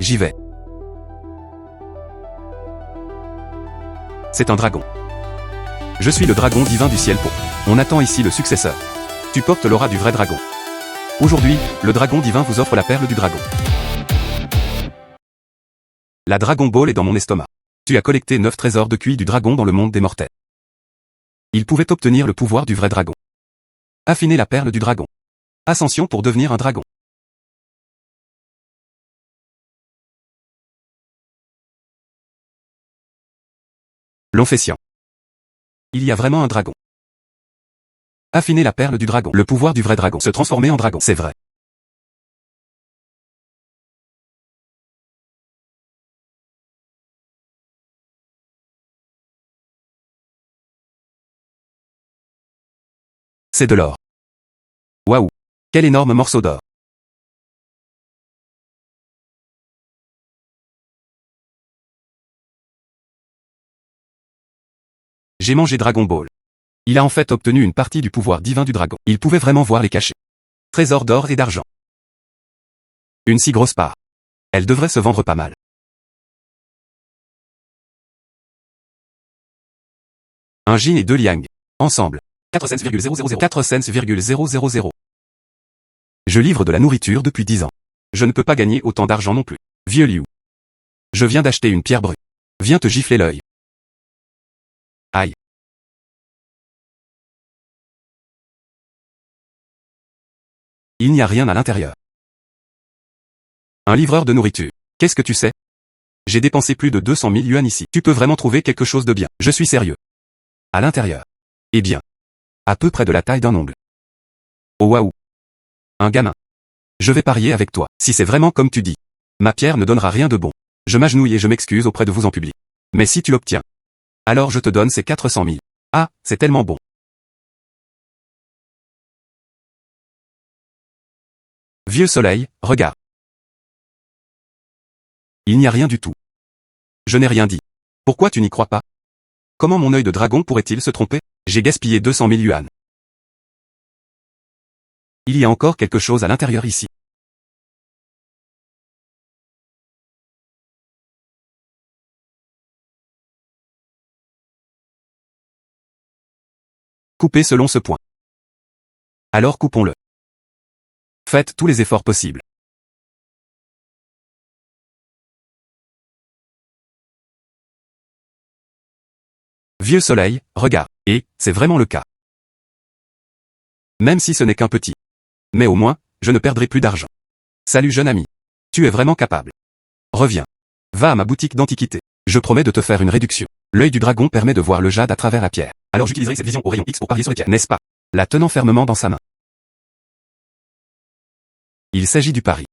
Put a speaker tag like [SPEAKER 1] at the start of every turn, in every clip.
[SPEAKER 1] J'y vais. C'est un dragon. Je suis le dragon divin du ciel Po. On attend ici le successeur. Tu portes l'aura du vrai dragon. Aujourd'hui, le dragon divin vous offre la perle du dragon. La Dragon Ball est dans mon estomac. Tu as collecté 9 trésors de QI du dragon dans le monde des mortels. Il pouvait obtenir le pouvoir du vrai dragon. Affiner la perle du dragon. Ascension pour devenir un dragon. L'Onfescient. Il y a vraiment un dragon. Affiner la perle du dragon. Le pouvoir du vrai dragon. Se transformer en dragon. C'est vrai. C'est de l'or. Waouh! Quel énorme morceau d'or. J'ai mangé Dragon Ball. Il a en fait obtenu une partie du pouvoir divin du dragon. Il pouvait vraiment voir les cachets. Trésors d'or et d'argent. Une si grosse part. Elle devrait se vendre pas mal. Un Jin et 2 Liang. Ensemble. 4 cents,000. Je livre de la nourriture depuis 10 ans. Je ne peux pas gagner autant d'argent non plus. Vieux Liu. Je viens d'acheter une pierre brute. Viens te gifler l'œil. Aïe. Il n'y a rien à l'intérieur. Un livreur de nourriture. Qu'est-ce que tu sais? J'ai dépensé plus de 200 000 yuan ici. Tu peux vraiment trouver quelque chose de bien. Je suis sérieux. À l'intérieur. Eh bien. À peu près de la taille d'un ongle. Oh waouh. Un gamin. Je vais parier avec toi. Si c'est vraiment comme tu dis. Ma pierre ne donnera rien de bon. Je m'agenouille et je m'excuse auprès de vous en public. Mais si tu l'obtiens. Alors je te donne ces 400 000. Ah, c'est tellement bon. Vieux soleil, regarde. Il n'y a rien du tout. Je n'ai rien dit. Pourquoi tu n'y crois pas? Comment mon œil de dragon pourrait-il se tromper? J'ai gaspillé 200 000 yuan. Il y a encore quelque chose à l'intérieur ici. Coupez selon ce point. Alors coupons-le. Faites tous les efforts possibles. Vieux soleil, regarde. Et, c'est vraiment le cas. Même si ce n'est qu'un petit. Mais au moins, je ne perdrai plus d'argent. Salut jeune ami. Tu es vraiment capable. Reviens. Va à ma boutique d'antiquité. Je promets de te faire une réduction. L'œil du dragon permet de voir le jade à travers la pierre. Alors j'utiliserai cette vision au rayon X pour parier sur les pierres, n'est-ce pas? La tenant fermement dans sa main. Il s'agit du pari.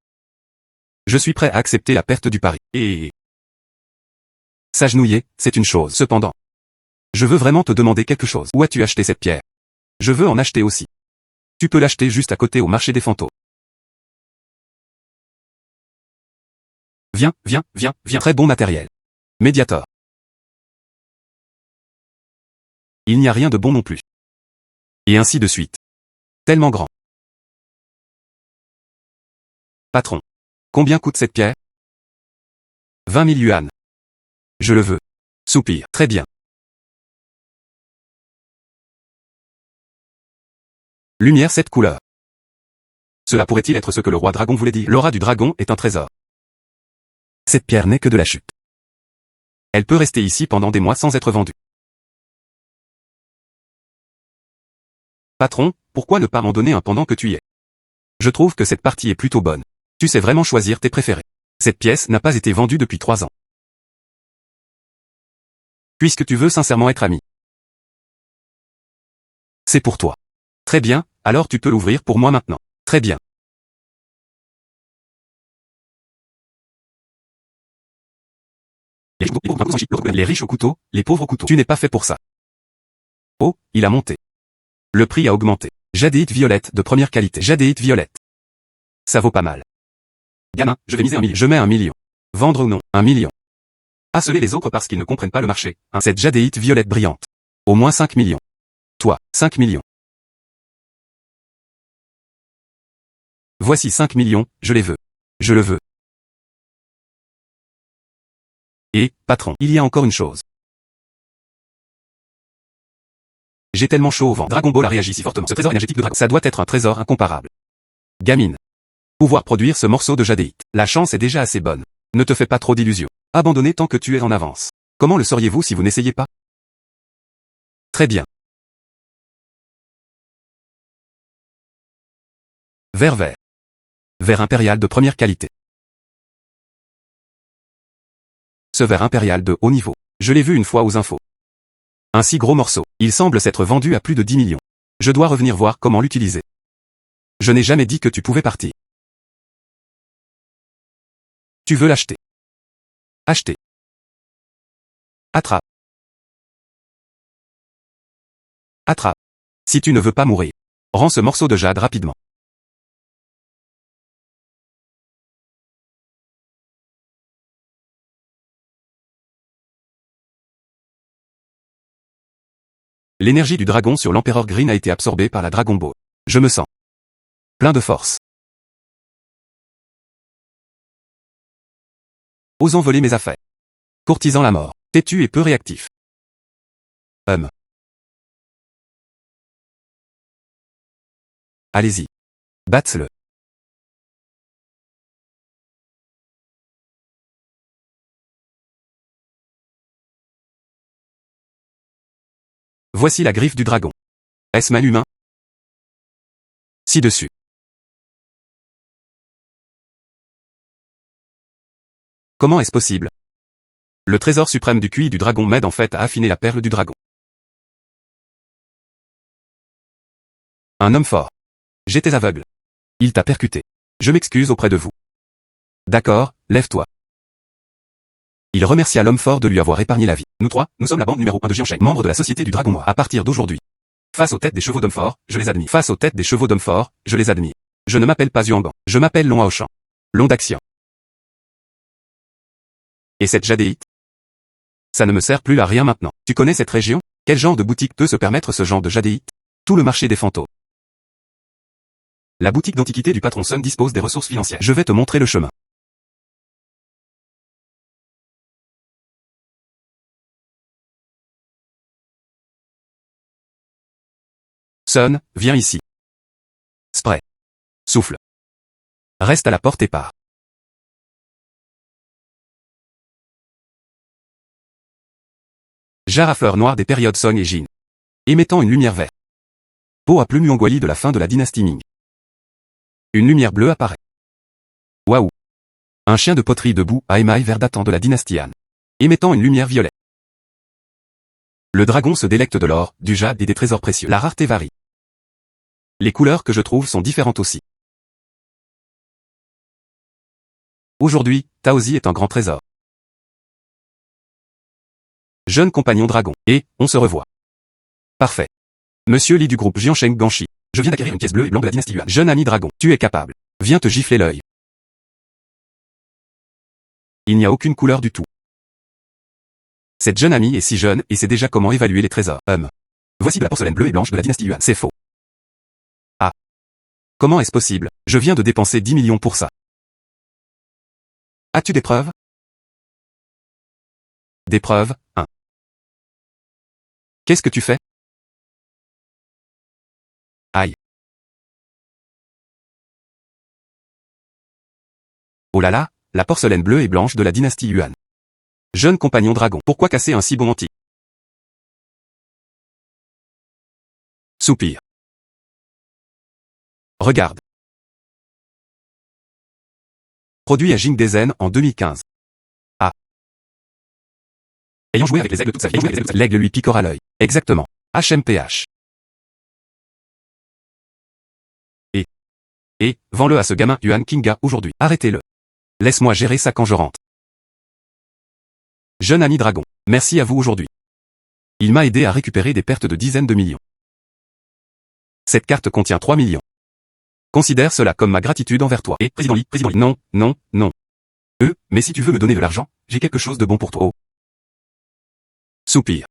[SPEAKER 1] Je suis prêt à accepter la perte du pari. Et... s'agenouiller, c'est une chose. Cependant, je veux vraiment te demander quelque chose. Où as-tu acheté cette pierre? Je veux en acheter aussi. Tu peux l'acheter juste à côté au marché des fantômes. Viens, viens, viens, viens. Très bon matériel. Mediator. Il n'y a rien de bon non plus. Et ainsi de suite. Tellement grand. Patron. Combien coûte cette pierre? 20 000 yuan. Je le veux. Soupir. Très bien. Lumière 7 couleurs. Cela pourrait-il être ce que le roi dragon voulait dire? L'aura du dragon est un trésor. Cette pierre n'est que de la chute. Elle peut rester ici pendant des mois sans être vendue. Patron, pourquoi ne pas m'en donner un pendant que tu y es? Je trouve que cette partie est plutôt bonne. Tu sais vraiment choisir tes préférés. Cette pièce n'a pas été vendue depuis 3 ans. Puisque tu veux sincèrement être ami. C'est pour toi. Très bien, alors tu peux l'ouvrir pour moi maintenant. Très bien. Les riches au couteau, les pauvres au couteau. Tu n'es pas fait pour ça. Oh, il a monté. Le prix a augmenté. Jadéite violette de première qualité. Jadéite violette. Ça vaut pas mal. Gamin, je vais miser 1 million. Je mets 1 million. Vendre ou non, 1 million. Harceler les autres parce qu'ils ne comprennent pas le marché. Cette jadéite violette brillante. Au moins 5 millions. Toi, 5 millions. Voici 5 millions, je les veux. Je le veux. Et, patron, il y a encore une chose. J'ai tellement chaud au ventre. Dragon Ball a réagi si fortement. Ce trésor énergétique de dragon, ça doit être un trésor incomparable. Gamine. Pouvoir produire ce morceau de jadéite. La chance est déjà assez bonne. Ne te fais pas trop d'illusions. Abandonnez tant que tu es en avance. Comment le sauriez-vous si vous n'essayez pas? Très bien. Verre vert. Verre impérial de première qualité. Ce verre impérial de haut niveau. Je l'ai vu une fois aux infos. Un si gros morceau. Il semble s'être vendu à plus de 10 millions. Je dois revenir voir comment l'utiliser. Je n'ai jamais dit que tu pouvais partir. Tu veux l'acheter. Acheter. Attrape. Attrape. Si tu ne veux pas mourir. Rends ce morceau de jade rapidement. L'énergie du dragon sur l'empereur Green a été absorbée par la Dragon Ball. Je me sens plein de force. Osant voler mes affaires. Courtisant la mort. Têtu et peu réactif. Allez-y. Batte-le. Voici la griffe du dragon. Est-ce mal humain? Ci-dessus. Comment est-ce possible? Le trésor suprême du QI du dragon m'aide en fait à affiner la perle du dragon. Un homme fort. J'étais aveugle. Il t'a percuté. Je m'excuse auprès de vous. D'accord, lève-toi. Il remercia l'homme fort de lui avoir épargné la vie. Nous trois, nous sommes la bande numéro 1 de Jiansheng, membre de la Société du Dragon Noir. À partir d'aujourd'hui. Face aux têtes des chevaux d'hommes forts, je les admire. Face aux têtes des chevaux d'hommes forts, je les admire. Je ne m'appelle pas Yuanban. Je m'appelle Long Aoshan. Long d'Axian. Et cette jadéite? Ça ne me sert plus à rien maintenant. Tu connais cette région? Quel genre de boutique peut se permettre ce genre de jadéite? Tout le marché des fantômes. La boutique d'antiquité du patron Sun dispose des ressources financières. Je vais te montrer le chemin. Sun, viens ici. Spray. Souffle. Reste à la porte et pars. Jarre à fleurs noires des périodes Song et Jin. Émettant une lumière verte. Peau à plumes Yuanguoli de la fin de la dynastie Ming. Une lumière bleue apparaît. Waouh. Un chien de poterie debout à émail vert datant de la dynastie Han. Émettant une lumière violette. Le dragon se délecte de l'or, du jade et des trésors précieux. La rareté varie. Les couleurs que je trouve sont différentes aussi. Aujourd'hui, Taozi est un grand trésor. Jeune compagnon dragon. Et, on se revoit. Parfait. Monsieur Li du groupe Jiansheng Ganshi. Je viens d'acquérir une pièce bleue et blanche de la dynastie Yuan. Jeune ami dragon, tu es capable. Viens te gifler l'œil. Il n'y a aucune couleur du tout. Cette jeune amie est si jeune et sait déjà comment évaluer les trésors. Voici de la porcelaine bleue et blanche de la dynastie Yuan. C'est faux. Ah. Comment est-ce possible? Je viens de dépenser 10 millions pour ça. As-tu des preuves? Des preuves, hein. Qu'est-ce que tu fais? Aïe. Oh là là, la porcelaine bleue et blanche de la dynastie Yuan. Jeune compagnon dragon, pourquoi casser un si bon antique? Soupir. Regarde. Produit à Jing Dezen en 2015. Ah. Ayant joué avec les aigles toute sa vie, l'aigle lui piquera l'œil. Exactement. HMPH. Et, vends-le à ce gamin Yuan Kinga aujourd'hui. Arrêtez-le. Laisse-moi gérer ça quand je rentre. Jeune ami dragon, merci à vous aujourd'hui. Il m'a aidé à récupérer des pertes de dizaines de millions. Cette carte contient 3 millions. Considère cela comme ma gratitude envers toi. Et, président Li, non, non, non. Mais si tu veux me donner de l'argent, j'ai quelque chose de bon pour toi. Oh. Soupir.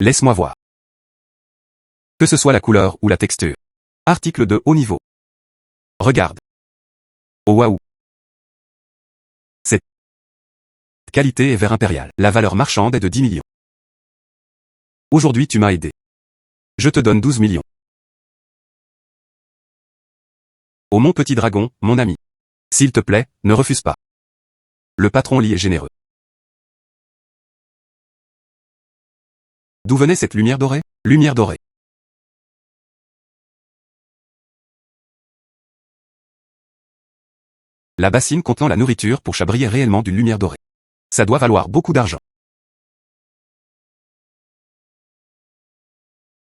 [SPEAKER 1] Laisse-moi voir. Que ce soit la couleur ou la texture. Article de haut niveau. Regarde. Oh waouh. Qualité et verre impérial. La valeur marchande est de 10 millions. Aujourd'hui tu m'as aidé. Je te donne 12 millions. Oh mon petit dragon, mon ami. S'il te plaît, ne refuse pas. Le patron Lee est généreux. D'où venait cette lumière dorée? Lumière dorée. La bassine contenant la nourriture pour chat brillait réellement d'une lumière dorée. Ça doit valoir beaucoup d'argent.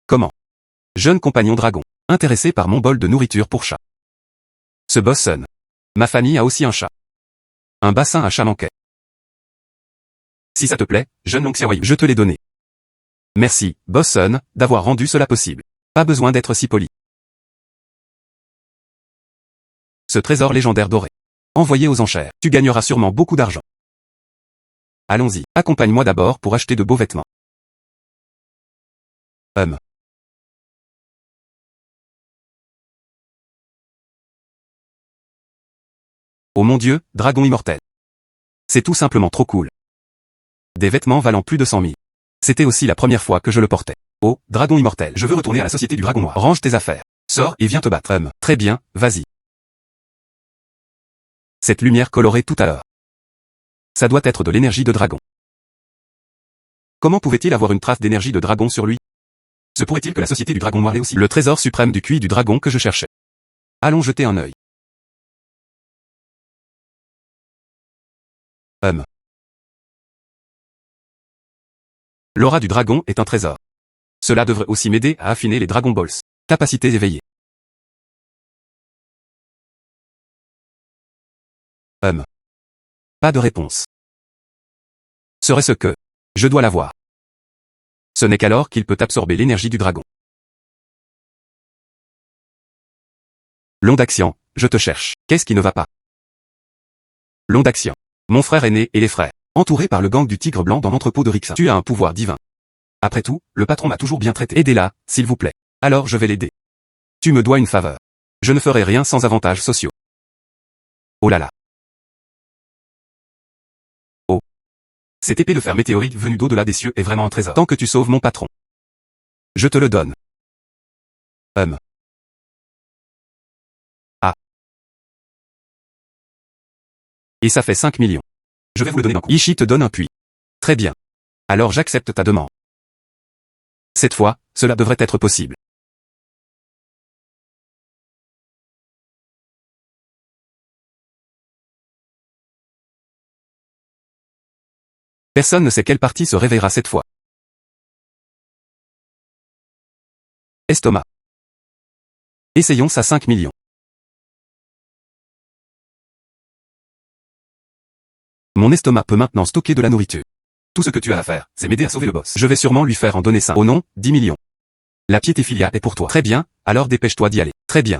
[SPEAKER 1] Comment? Jeune compagnon dragon, intéressé par mon bol de nourriture pour chat. Ce boss sonne. Ma famille a aussi un chat. Un bassin à chat manquait. Si ça te plaît, jeune oncle Xiaoyu, je te l'ai donné. Merci, Bosson, d'avoir rendu cela possible. Pas besoin d'être si poli. Ce trésor légendaire doré. Envoyé aux enchères. Tu gagneras sûrement beaucoup d'argent. Allons-y, accompagne-moi d'abord pour acheter de beaux vêtements. Oh mon Dieu, dragon immortel. C'est tout simplement trop cool. Des vêtements valant plus de 100 000. C'était aussi la première fois que je le portais. Oh, dragon immortel, je veux retourner à la société du dragon noir. Range tes affaires. Sors et viens te battre. Très bien, vas-y. Cette lumière colorée tout à l'heure. Ça doit être de l'énergie de dragon. Comment pouvait-il avoir une trace d'énergie de dragon sur lui? Se pourrait-il que la société du dragon noir l'ait aussi? Le trésor suprême du QI du dragon que je cherchais. Allons jeter un œil. L'aura du dragon est un trésor. Cela devrait aussi m'aider à affiner les Dragon Balls. Capacité éveillée. Pas de réponse. Serait-ce que je dois l'avoir? Ce n'est qu'alors qu'il peut absorber l'énergie du dragon. Long d'action, je te cherche. Qu'est-ce qui ne va pas? Long d'action. Mon frère aîné et les frères. Entouré par le gang du tigre blanc dans l'entrepôt de Rixin. Tu as un pouvoir divin. Après tout, le patron m'a toujours bien traité. Aidez-la, s'il vous plaît. Alors je vais l'aider. Tu me dois une faveur. Je ne ferai rien sans avantages sociaux. Oh là là. Oh. Cette épée de fer météorite venue d'au-delà des cieux est vraiment un trésor. Tant que tu sauves mon patron. Je te le donne. Ah. Et ça fait 5 millions. Je vais vous le donner d'un coup. Ishii te donne un puits. Très bien. Alors j'accepte ta demande. Cette fois, cela devrait être possible. Personne ne sait quelle partie se réveillera cette fois. Estomac. Essayons ça 5 millions. Mon estomac peut maintenant stocker de la nourriture. Tout ce que tu as à faire, c'est m'aider à sauver le boss. Je vais sûrement lui faire en donner 5. Oh non, 10 millions. La piétéphilia est pour toi. Très bien, alors dépêche-toi d'y aller. Très bien.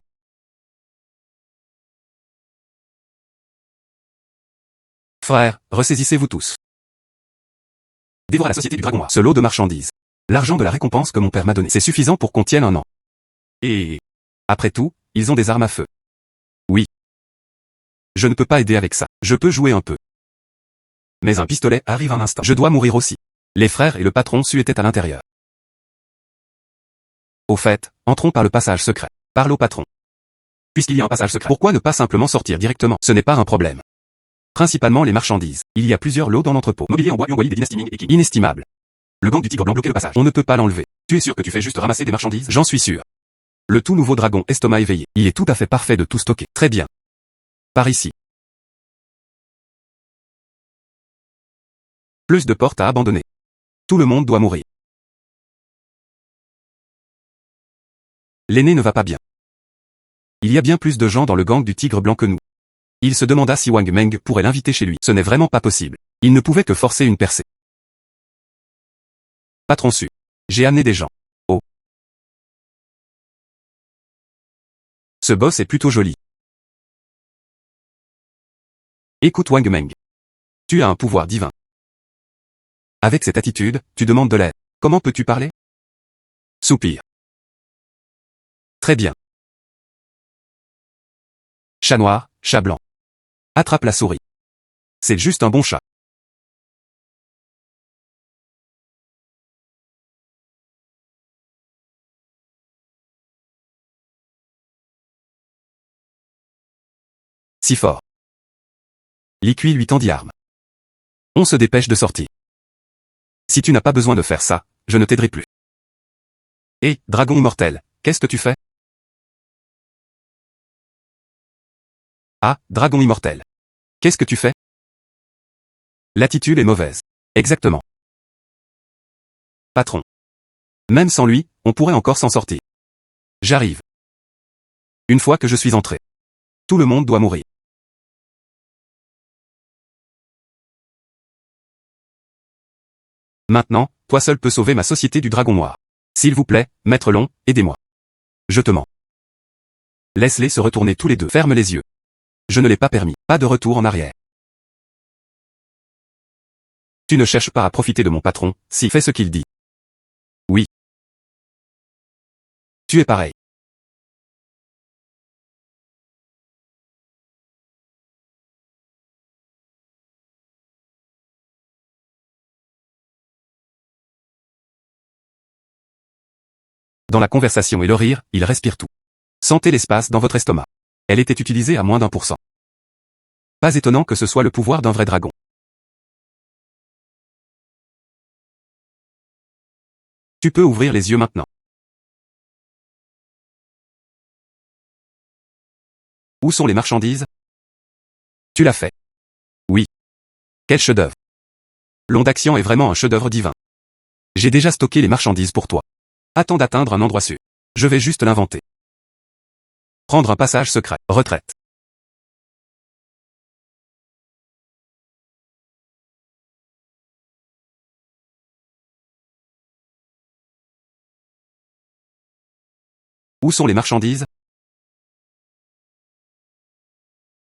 [SPEAKER 1] Frères, ressaisissez-vous tous. Dévore à la société du dragon noir. Ce lot de marchandises. L'argent de la récompense que mon père m'a donné, c'est suffisant pour qu'on tienne un an. Et... après tout, ils ont des armes à feu. Oui. Je ne peux pas aider avec ça. Je peux jouer un peu. Mais un pistolet arrive un instant. Je dois mourir aussi. Les frères et le patron étaient à l'intérieur. Au fait, entrons par le passage secret. Parle au patron. Puisqu'il y a un passage secret, pourquoi ne pas simplement sortir directement? Ce n'est pas un problème. Principalement les marchandises. Il y a plusieurs lots dans l'entrepôt. Mobilier en bois, Yongwali des dynasties Ming et Qing. Inestimable. Le gang du tigre blanc bloquait le passage. On ne peut pas l'enlever. Tu es sûr que tu fais juste ramasser des marchandises? J'en suis sûr. Le tout nouveau dragon estomac éveillé. Il est tout à fait parfait de tout stocker. Très bien. Par ici. Plus de portes à abandonner. Tout le monde doit mourir. L'aîné ne va pas bien. Il y a bien plus de gens dans le gang du tigre blanc que nous. Il se demanda si Wang Meng pourrait l'inviter chez lui. Ce n'est vraiment pas possible. Il ne pouvait que forcer une percée. Patron su. J'ai amené des gens. Oh. Ce boss est plutôt joli. Écoute Wang Meng. Tu as un pouvoir divin. Avec cette attitude, tu demandes de l'aide. Comment peux-tu parler? Soupir. Très bien. Chat noir, chat blanc. Attrape la souris. C'est juste un bon chat. Si fort. Liqui lui tendit arme. On se dépêche de sortir. Si tu n'as pas besoin de faire ça, je ne t'aiderai plus. Hé, dragon immortel, qu'est-ce que tu fais? Ah, dragon immortel. Qu'est-ce que tu fais? L'attitude est mauvaise. Exactement. Patron. Même sans lui, on pourrait encore s'en sortir. J'arrive. Une fois que je suis entré. Tout le monde doit mourir. Maintenant, toi seul peux sauver ma société du dragon noir. S'il vous plaît, Maître Long, aidez-moi. Je te mens. Laisse-les se retourner tous les deux. Ferme les yeux. Je ne l'ai pas permis. Pas de retour en arrière. Tu ne cherches pas à profiter de mon patron, si fais ce qu'il dit. Oui. Tu es pareil. Dans la conversation et le rire, il respire tout. Sentez l'espace dans votre estomac. Elle était utilisée à moins d'1%. Pas étonnant que ce soit le pouvoir d'un vrai dragon. Tu peux ouvrir les yeux maintenant. Où sont les marchandises? Tu l'as fait. Oui. Quel chef-d'œuvre. Long d'action est vraiment un chef-d'œuvre divin. J'ai déjà stocké les marchandises pour toi. Attends d'atteindre un endroit sûr. Je vais juste l'inventer. Prendre un passage secret. Retraite. Où sont les marchandises?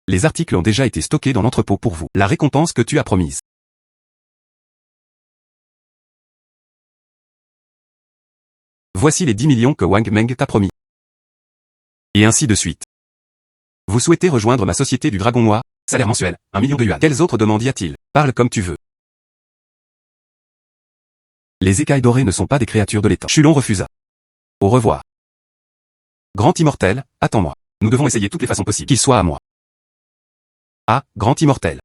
[SPEAKER 1] Les articles ont déjà été stockés dans l'entrepôt pour vous. La récompense que tu as promise. Voici les 10 millions que Wang Meng t'a promis. Et ainsi de suite. Vous souhaitez rejoindre ma société du dragon noir? Salaire mensuel, 1 million de yuan. Quelles autres demandes y a-t-il? Parle comme tu veux. Les écailles dorées ne sont pas des créatures de l'étang. Chulon refusa. Au revoir. Grand immortel, attends-moi. Nous devons essayer toutes les façons possibles qu'il soit à moi. Ah, grand immortel.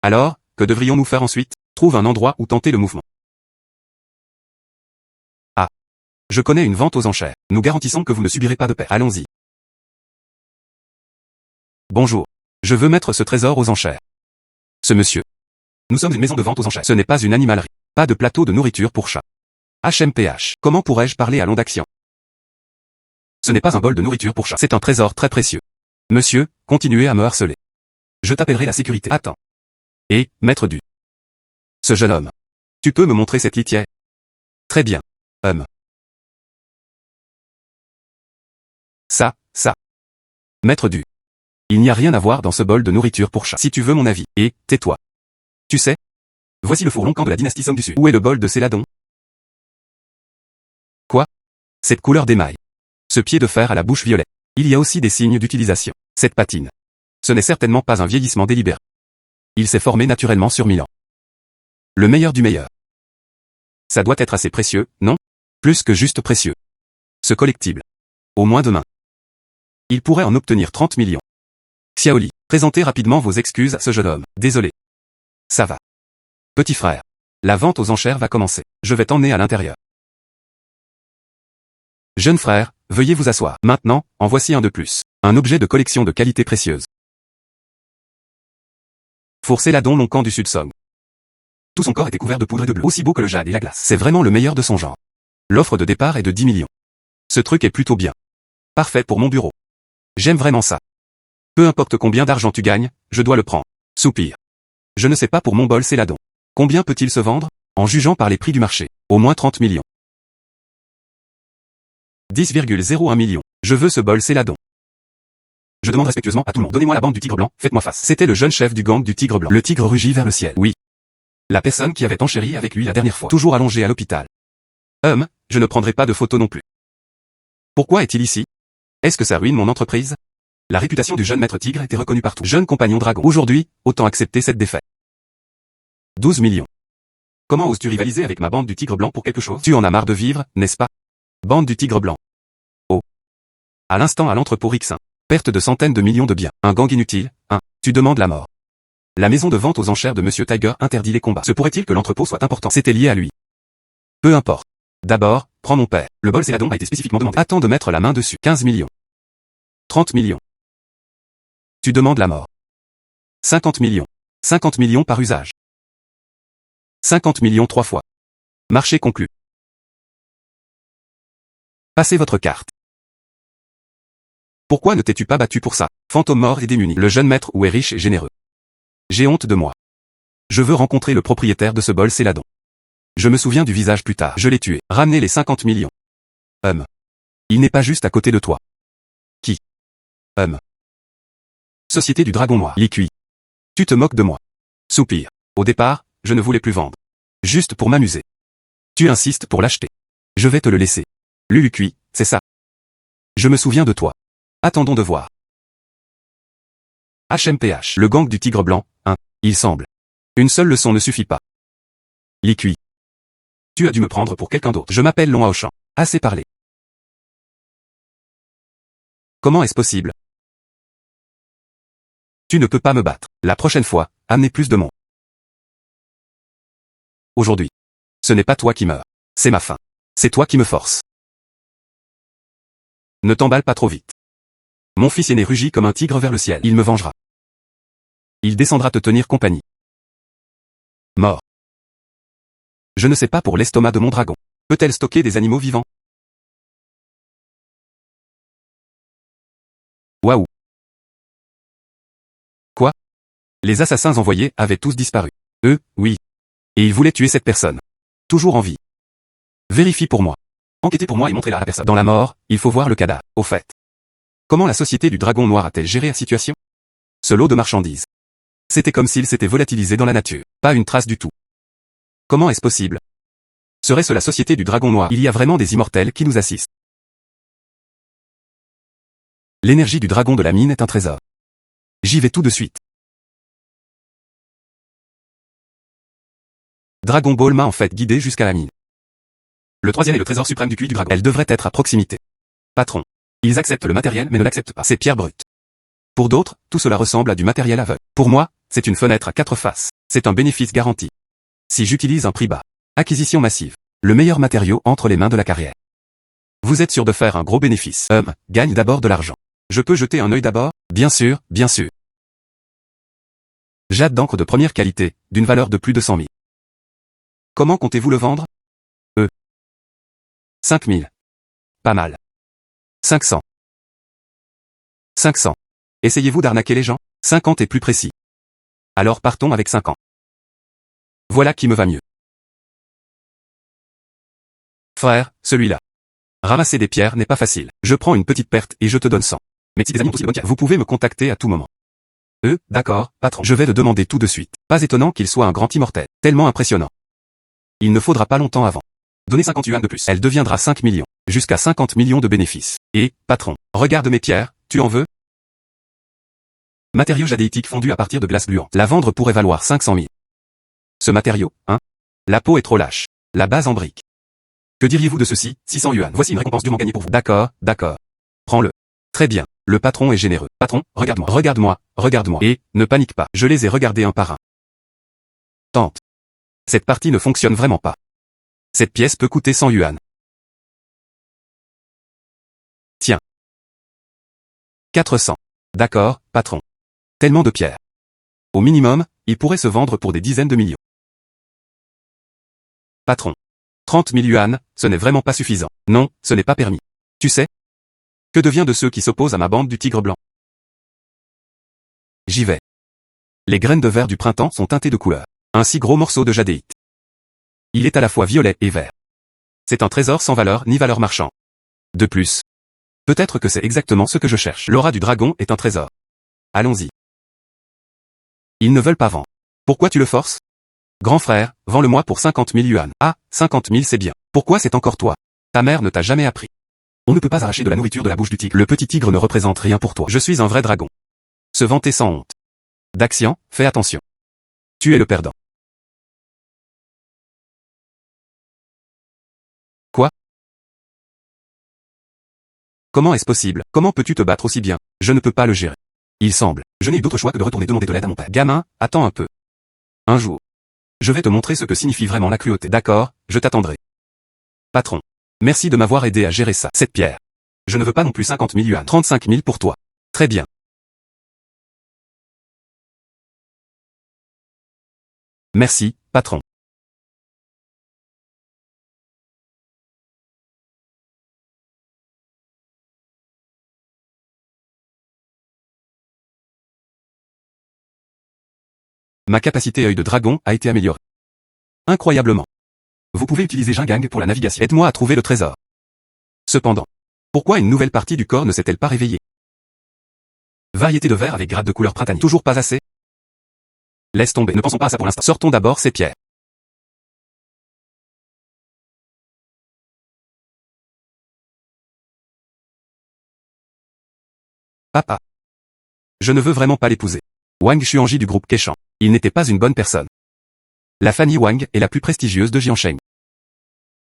[SPEAKER 1] Alors, que devrions-nous faire ensuite? Trouve un endroit où tenter le mouvement. Ah. Je connais une vente aux enchères. Nous garantissons que vous ne subirez pas de perte. Allons-y. Bonjour. Je veux mettre ce trésor aux enchères. Ce monsieur. Nous sommes une maison de vente aux enchères. Ce n'est pas une animalerie. Pas de plateau de nourriture pour chat. HMPH. Comment pourrais-je parler à Long d'action? Ce n'est pas un bol de nourriture pour chat. C'est un trésor très précieux. Monsieur, continuez à me harceler. Je t'appellerai la sécurité. Attends. Et, maître du. Ce jeune homme. Tu peux me montrer cette litière? Très bien. Ça. Maître du. Il n'y a rien à voir dans ce bol de nourriture pour chat. Si tu veux mon avis. Et, tais-toi. Tu sais? Voici le four Longcamp de la dynastie Song du Sud. Où est le bol de Céladon? Quoi? Cette couleur d'émail. Ce pied de fer à la bouche violette. Il y a aussi des signes d'utilisation. Cette patine. Ce n'est certainement pas un vieillissement délibéré. Il s'est formé naturellement sur 1000 ans. Le meilleur du meilleur. Ça doit être assez précieux, non? Plus que juste précieux. Ce collectible. Au moins demain. Il pourrait en obtenir 30 millions. Xiaoli, présentez rapidement vos excuses à ce jeune homme. Désolé. Ça va. Petit frère. La vente aux enchères va commencer. Je vais t'emmener à l'intérieur. Jeune frère, veuillez vous asseoir. Maintenant, en voici un de plus. Un objet de collection de qualité précieuse. Four Céladon Longcamp du Sud Song. Tout son corps était couvert de poudre et de bleu. Aussi beau que le jade et la glace. C'est vraiment le meilleur de son genre. L'offre de départ est de 10 millions. Ce truc est plutôt bien. Parfait pour mon bureau. J'aime vraiment ça. Peu importe combien d'argent tu gagnes, je dois le prendre. Soupir. Je ne sais pas pour mon bol Céladon. Combien peut-il se vendre? En jugeant par les prix du marché. Au moins 30 millions. 10,01 millions. Je veux ce bol Céladon. Je demande respectueusement à tout le monde. Donnez-moi la bande du tigre blanc, faites-moi face. C'était le jeune chef du gang du tigre blanc. Le tigre rugit vers le ciel. Oui. La personne qui avait enchéri avec lui la dernière fois. Toujours allongé à l'hôpital. Je ne prendrai pas de photos non plus. Pourquoi est-il ici? Est-ce que ça ruine mon entreprise? La réputation du jeune maître tigre était reconnue partout. Jeune compagnon dragon. Aujourd'hui, autant accepter cette défaite. 12 millions. Comment oses-tu rivaliser avec ma bande du tigre blanc pour quelque chose? Tu en as marre de vivre, n'est-ce pas? Bande du tigre blanc. Oh. À l'instant à l'entrepôt Rixin. Perte de centaines de millions de biens. Un gang inutile. Tu demandes la mort. La maison de vente aux enchères de Monsieur Tiger interdit les combats. Se pourrait-il que l'entrepôt soit important? C'était lié à lui. Peu importe. D'abord, prends mon père. Le bol Céladon a été spécifiquement demandé. Attends de mettre la main dessus. 15 millions. 30 millions. Tu demandes la mort. 50 millions. 50 millions par usage. 50 millions 3 fois. Marché conclu. Passez votre carte. Pourquoi ne t'es-tu pas battu pour ça? Fantôme mort et démuni. Le jeune maître ou est riche et généreux. J'ai honte de moi. Je veux rencontrer le propriétaire de ce bol Céladon. Je me souviens du visage plus tard. Je l'ai tué. Ramenez les 50 millions. Il n'est pas juste à côté de toi. Qui? Société du Dragon Noir. Liqui. Tu te moques de moi. Soupir. Au départ, je ne voulais plus vendre. Juste pour m'amuser. Tu insistes pour l'acheter. Je vais te le laisser. Lulucui, c'est ça. Je me souviens de toi. Attendons de voir. HMPH. Le gang du tigre blanc, il semble. Une seule leçon ne suffit pas. Liqui. Tu as dû me prendre pour quelqu'un d'autre. Je m'appelle Long Aochan. Assez parlé. Comment est-ce possible? Tu ne peux pas me battre. La prochaine fois, amenez plus de monde. Aujourd'hui. Ce n'est pas toi qui meurs. C'est ma fin. C'est toi qui me force. Ne t'emballe pas trop vite. Mon fils aîné rugit comme un tigre vers le ciel. Il me vengera. Il descendra te tenir compagnie. Mort. Je ne sais pas pour l'estomac de mon dragon. Peut-elle stocker des animaux vivants? Waouh. Quoi? Les assassins envoyés avaient tous disparu. Oui. Et ils voulaient tuer cette personne. Toujours en vie. Vérifie pour moi. Enquêtez pour moi et montrez-la à la personne. Dans la mort, il faut voir le cadavre. Au fait. Comment la société du Dragon Noir a-t-elle géré la situation? Ce lot de marchandises. C'était comme s'il s'était volatilisé dans la nature. Pas une trace du tout. Comment est-ce possible? Serait-ce la société du Dragon Noir? Il y a vraiment des immortels qui nous assistent. L'énergie du dragon de la mine est un trésor. J'y vais tout de suite. Dragon Ball m'a en fait guidé jusqu'à la mine. Le troisième est le trésor suprême du QI du dragon. Elle devrait être à proximité. Patron. Ils acceptent le matériel mais ne l'acceptent pas. C'est pierre brute. Pour d'autres, tout cela ressemble à du matériel aveugle. Pour moi, c'est une fenêtre à 4 faces. C'est un bénéfice garanti. Si j'utilise un prix bas. Acquisition massive. Le meilleur matériau entre les mains de la carrière. Vous êtes sûr de faire un gros bénéfice. Gagne d'abord de l'argent. Je peux jeter un œil d'abord? Bien sûr, bien sûr. Jade d'encre de première qualité, d'une valeur de plus de 100 000. Comment comptez-vous le vendre? 5 000. Pas mal. 500. 500. Essayez-vous d'arnaquer les gens? 50 est plus précis. Alors partons avec 50. Voilà qui me va mieux. Frère, celui-là. Ramasser des pierres n'est pas facile. Je prends une petite perte et je te donne 100. Mais si des amis ont aussi de bonnes pierres, vous pouvez me contacter à tout moment. D'accord, patron. Je vais le demander tout de suite. Pas étonnant qu'il soit un grand immortel. Tellement impressionnant. Il ne faudra pas longtemps avant. Donnez 50 yuan de plus. Elle deviendra 5 millions. Jusqu'à 50 millions de bénéfices. Et, patron, regarde mes pierres, tu en veux? Matériau jadéitique fondu à partir de glace gluante. La vendre pourrait valoir 500 000. Ce matériau, La peau est trop lâche. La base en brique. Que diriez-vous de ceci? 600 yuan. Voici une récompense durement gagnée pour vous. D'accord, d'accord. Prends-le. Très bien. Le patron est généreux. Patron, regarde-moi. Regarde-moi, regarde-moi. Et, ne panique pas. Je les ai regardés un par un. Tente. Cette partie ne fonctionne vraiment pas. Cette pièce peut coûter 100 yuan. Tiens. 400. D'accord, patron. Tellement de pierres. Au minimum, il pourrait se vendre pour des dizaines de millions. Patron. 30 000 yuan, ce n'est vraiment pas suffisant. Non, ce n'est pas permis. Tu sais? Que devient de ceux qui s'opposent à ma bande du tigre blanc? J'y vais. Les graines de verre du printemps sont teintées de couleur. Un si gros morceau de jadéite. Il est à la fois violet et vert. C'est un trésor sans valeur ni valeur marchande. De plus. Peut-être que c'est exactement ce que je cherche. L'aura du dragon est un trésor. Allons-y. Ils ne veulent pas vendre. Pourquoi tu le forces? Grand frère, vends-le-moi pour 50 000 yuan. Ah, 50 000 c'est bien. Pourquoi c'est encore toi? Ta mère ne t'a jamais appris. On ne peut pas arracher de la nourriture de la bouche du tigre. Le petit tigre ne représente rien pour toi. Je suis un vrai dragon. Se vanter sans honte. Daxian, fais attention. Tu es le perdant. Quoi? Comment est-ce possible? Comment peux-tu te battre aussi bien? Je ne peux pas le gérer. Il semble. Je n'ai eu d'autre choix que de retourner demander de l'aide à mon père. Gamin, attends un peu. Un jour. Je vais te montrer ce que signifie vraiment la cruauté. D'accord, je t'attendrai. Patron. Merci de m'avoir aidé à gérer ça. Cette pierre. Je ne veux pas non plus 50 000 yuan. 35 000 pour toi. Très bien. Merci, patron. Ma capacité œil de dragon a été améliorée. Incroyablement. Vous pouvez utiliser Jingang pour la navigation. Aide-moi à trouver le trésor. Cependant. Pourquoi une nouvelle partie du corps ne s'est-elle pas réveillée? Variété de verre avec grade de couleur printanière. Toujours pas assez? Laisse tomber. Ne pensons pas à ça pour l'instant. Sortons d'abord ces pierres. Papa. Je ne veux vraiment pas l'épouser. Wang Xuanji du groupe Keshan. Il n'était pas une bonne personne. La famille Wang est la plus prestigieuse de Jiansheng.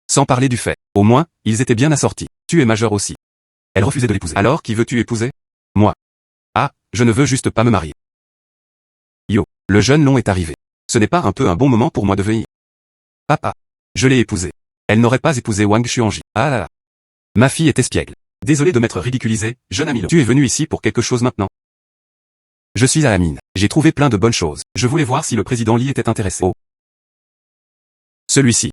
[SPEAKER 1] Sans parler du fait, au moins, ils étaient bien assortis. Tu es majeur aussi. Elle refusait de l'épouser. Alors qui veux-tu épouser? Moi. Ah, je ne veux juste pas me marier. Yo, le jeune long est arrivé. Ce n'est pas un peu un bon moment pour moi de venir? Papa. Je l'ai épousée. Elle n'aurait pas épousé Wang Xuanji. Ah là là. Ma fille est espiègle. Désolé de m'être ridiculisé, jeune ami. Tu es venu ici pour quelque chose maintenant? Je suis à la mine. J'ai trouvé plein de bonnes choses. Je voulais voir si le président Li était intéressé. Oh. Celui-ci.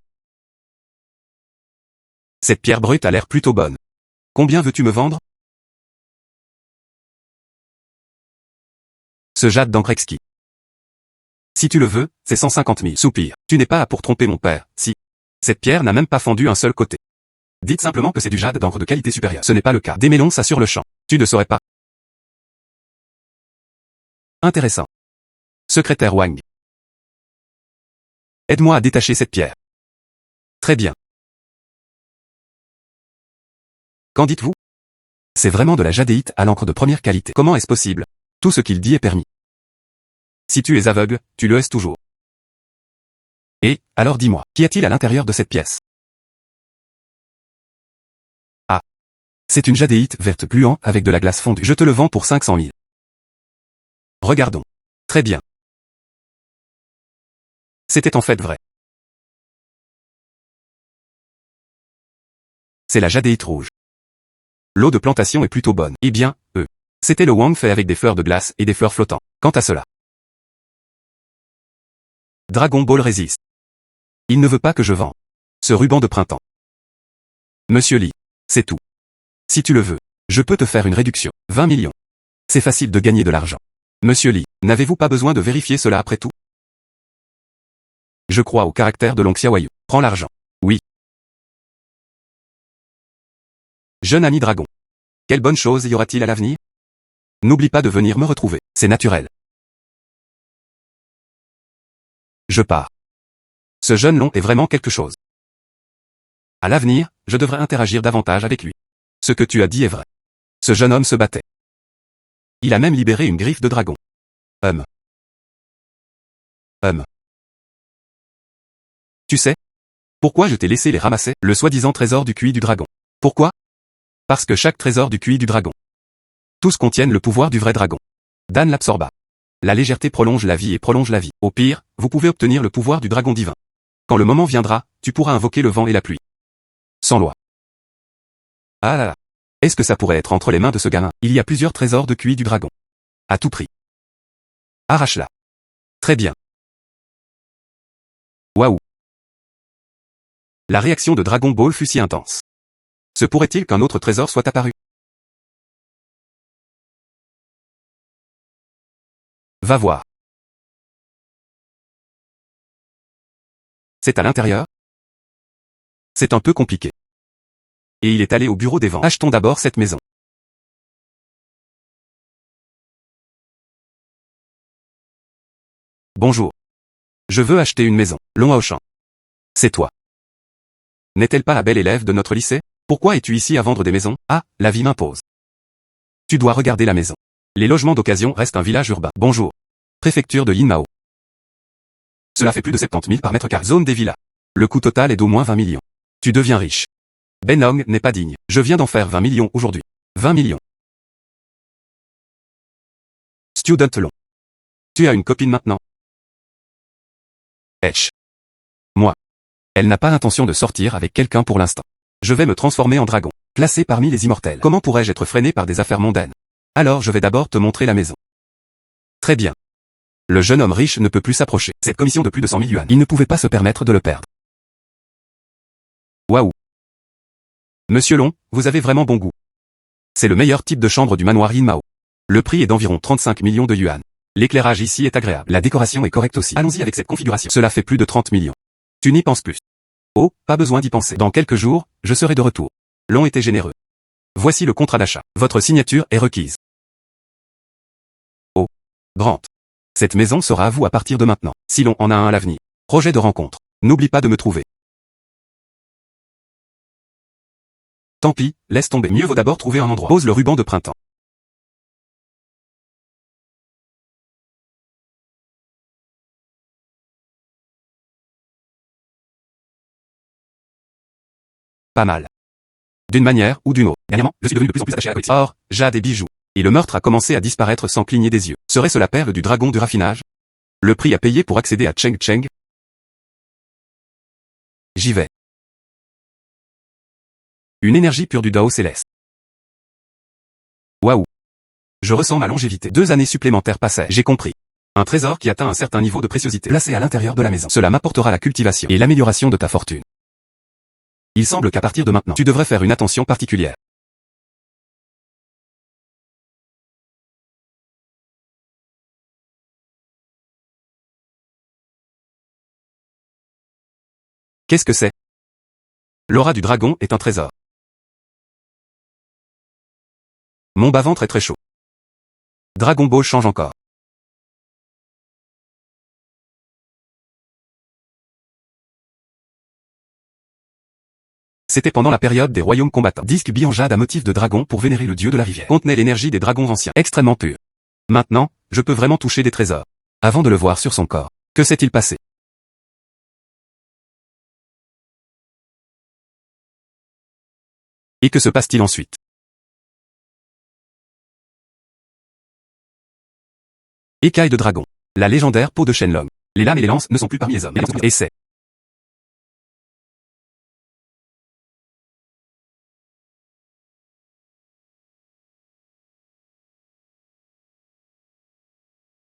[SPEAKER 1] Cette pierre brute a l'air plutôt bonne. Combien veux-tu me vendre? Ce jade d'Angreksky. Si tu le veux, c'est 150 000. Soupir. Tu n'es pas là pour tromper mon père, si. Cette pierre n'a même pas fendu un seul côté. Dites simplement que c'est du jade d'encre de qualité supérieure. Ce n'est pas le cas. Démêlons ça sur le champ. Tu ne saurais pas. Intéressant. Secrétaire Wang. Aide-moi à détacher cette pierre. Très bien. Qu'en dites-vous? C'est vraiment de la jadéite à l'encre de première qualité. Comment est-ce possible? Tout ce qu'il dit est permis. Si tu es aveugle, tu le es toujours. Et, alors dis-moi, qu'y a-t-il à l'intérieur de cette pièce? Ah. C'est une jadéite verte gluant avec de la glace fondue. Je te le vends pour 500 000. Regardons. Très bien. C'était en fait vrai. C'est la jadéite rouge. L'eau de plantation est plutôt bonne. Eh bien, c'était le wang fait avec des fleurs de glace et des fleurs flottants. Quant à cela. Dragon Ball résiste. Il ne veut pas que je vende. Ce ruban de printemps. Monsieur Li. C'est tout. Si tu le veux, je peux te faire une réduction. 20 millions. C'est facile de gagner de l'argent. Monsieur Li, n'avez-vous pas besoin de vérifier cela après tout? Je crois au caractère de Long Xiaoyu. Prends l'argent. Oui. Jeune ami dragon. Quelle bonne chose y aura-t-il à l'avenir? N'oublie pas de venir me retrouver. C'est naturel. Je pars. Ce jeune long est vraiment quelque chose. À l'avenir, je devrais interagir davantage avec lui. Ce que tu as dit est vrai. Ce jeune homme se battait. Il a même libéré une griffe de dragon. Tu sais? Pourquoi je t'ai laissé les ramasser? Le soi-disant trésor du QI du dragon. Pourquoi? Parce que chaque trésor du QI du dragon. Tous contiennent le pouvoir du vrai dragon. Dan l'absorba. La légèreté prolonge la vie et prolonge la vie. Au pire, vous pouvez obtenir le pouvoir du dragon divin. Quand le moment viendra, tu pourras invoquer le vent et la pluie. Sans loi. Ah là là. Est-ce que ça pourrait être entre les mains de ce gamin? Il y a plusieurs trésors de QI du dragon. À tout prix. Arrache-la. Très bien. Waouh. La réaction de Dragon Ball fut si intense. Se pourrait-il qu'un autre trésor soit apparu? Va voir. C'est à l'intérieur? C'est un peu compliqué. Et il est allé au bureau des ventes. Achetons d'abord cette maison. Bonjour. Je veux acheter une maison. Long Aochan. C'est toi. N'est-elle pas la belle élève de notre lycée? Pourquoi es-tu ici à vendre des maisons? Ah, la vie m'impose. Tu dois regarder la maison. Les logements d'occasion restent un village urbain. Bonjour. Préfecture de Yinmao. Cela fait plus de 70 000 par mètre carré. Zone des villas. Le coût total est d'au moins 20 millions. Tu deviens riche. Benong n'est pas digne. Je viens d'en faire 20 millions aujourd'hui. 20 millions. Student long. Tu as une copine maintenant? H. Moi. Elle n'a pas l'intention de sortir avec quelqu'un pour l'instant. Je vais me transformer en dragon, classé parmi les immortels. Comment pourrais-je être freiné par des affaires mondaines? Alors je vais d'abord te montrer la maison. Très bien. Le jeune homme riche ne peut plus s'approcher. Cette commission de plus de 100 000 yuan. Il ne pouvait pas se permettre de le perdre. Waouh. Monsieur Long, vous avez vraiment bon goût. C'est le meilleur type de chambre du manoir Inmao. Le prix est d'environ 35 millions de yuan. L'éclairage ici est agréable. La décoration est correcte aussi. Allons-y avec cette configuration. Cela fait plus de 30 millions. Tu n'y penses plus. Oh, pas besoin d'y penser. Dans quelques jours, je serai de retour. Long était généreux. Voici le contrat d'achat. Votre signature est requise. Oh. Brant. Cette maison sera à vous à partir de maintenant. Si l'on en a un à l'avenir. Projet de rencontre. N'oublie pas de me trouver. Tant pis, laisse tomber. Mieux vaut d'abord trouver un endroit. Pose le ruban de printemps. Pas mal. D'une manière ou d'une autre. Dernièrement, je suis devenu de plus en plus attaché à la politique. Or, Jade et bijoux. Et le meurtre a commencé à disparaître sans cligner des yeux. Serait-ce la perle du dragon du raffinage? Le prix à payer pour accéder à Cheng Cheng? J'y vais. Une énergie pure du Dao céleste. Waouh. Je ressens ma longévité. 2 années supplémentaires passaient. J'ai compris. Un trésor qui atteint un certain niveau de préciosité. Placé à l'intérieur de la maison. Cela m'apportera la cultivation et l'amélioration de ta fortune. Il semble qu'à partir de maintenant, tu devrais faire une attention particulière. Qu'est-ce que c'est? L'aura du dragon est un trésor. Mon bas-ventre est très chaud. Dragon Ball change encore. C'était pendant la période des royaumes combattants. Disque en jade à motif de dragon pour vénérer le dieu de la rivière. Contenait l'énergie des dragons anciens. Extrêmement pur. Maintenant, je peux vraiment toucher des trésors. Avant de le voir sur son corps. Que s'est-il passé? Et que se passe-t-il ensuite? Écaille de dragon. La légendaire peau de Shenlong. Les lames et les lances ne sont plus parmi les hommes. Et c'est.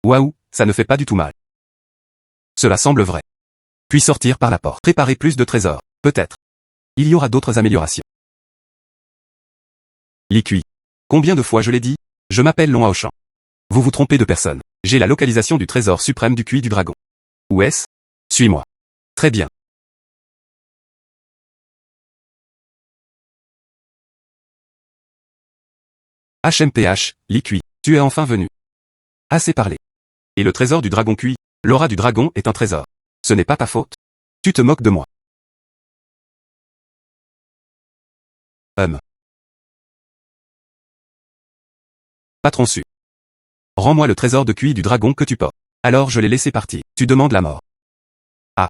[SPEAKER 1] Waouh, ça ne fait pas du tout mal. Cela semble vrai. Puis sortir par la porte. Préparer plus de trésors. Peut-être. Il y aura d'autres améliorations. Liqui. Combien de fois je l'ai dit? Je m'appelle Long Aochan. Vous vous trompez de personne. J'ai la localisation du trésor suprême du QI du dragon. Où est-ce? Suis-moi. Très bien. HMPH, Liqui. Tu es enfin venu. Assez parlé. Et le trésor du dragon QI? L'aura du dragon est un trésor. Ce n'est pas ta faute. Tu te moques de moi. Patron su. Rends-moi le trésor de QI du dragon que tu portes. Alors je l'ai laissé partir. Tu demandes la mort. Ah.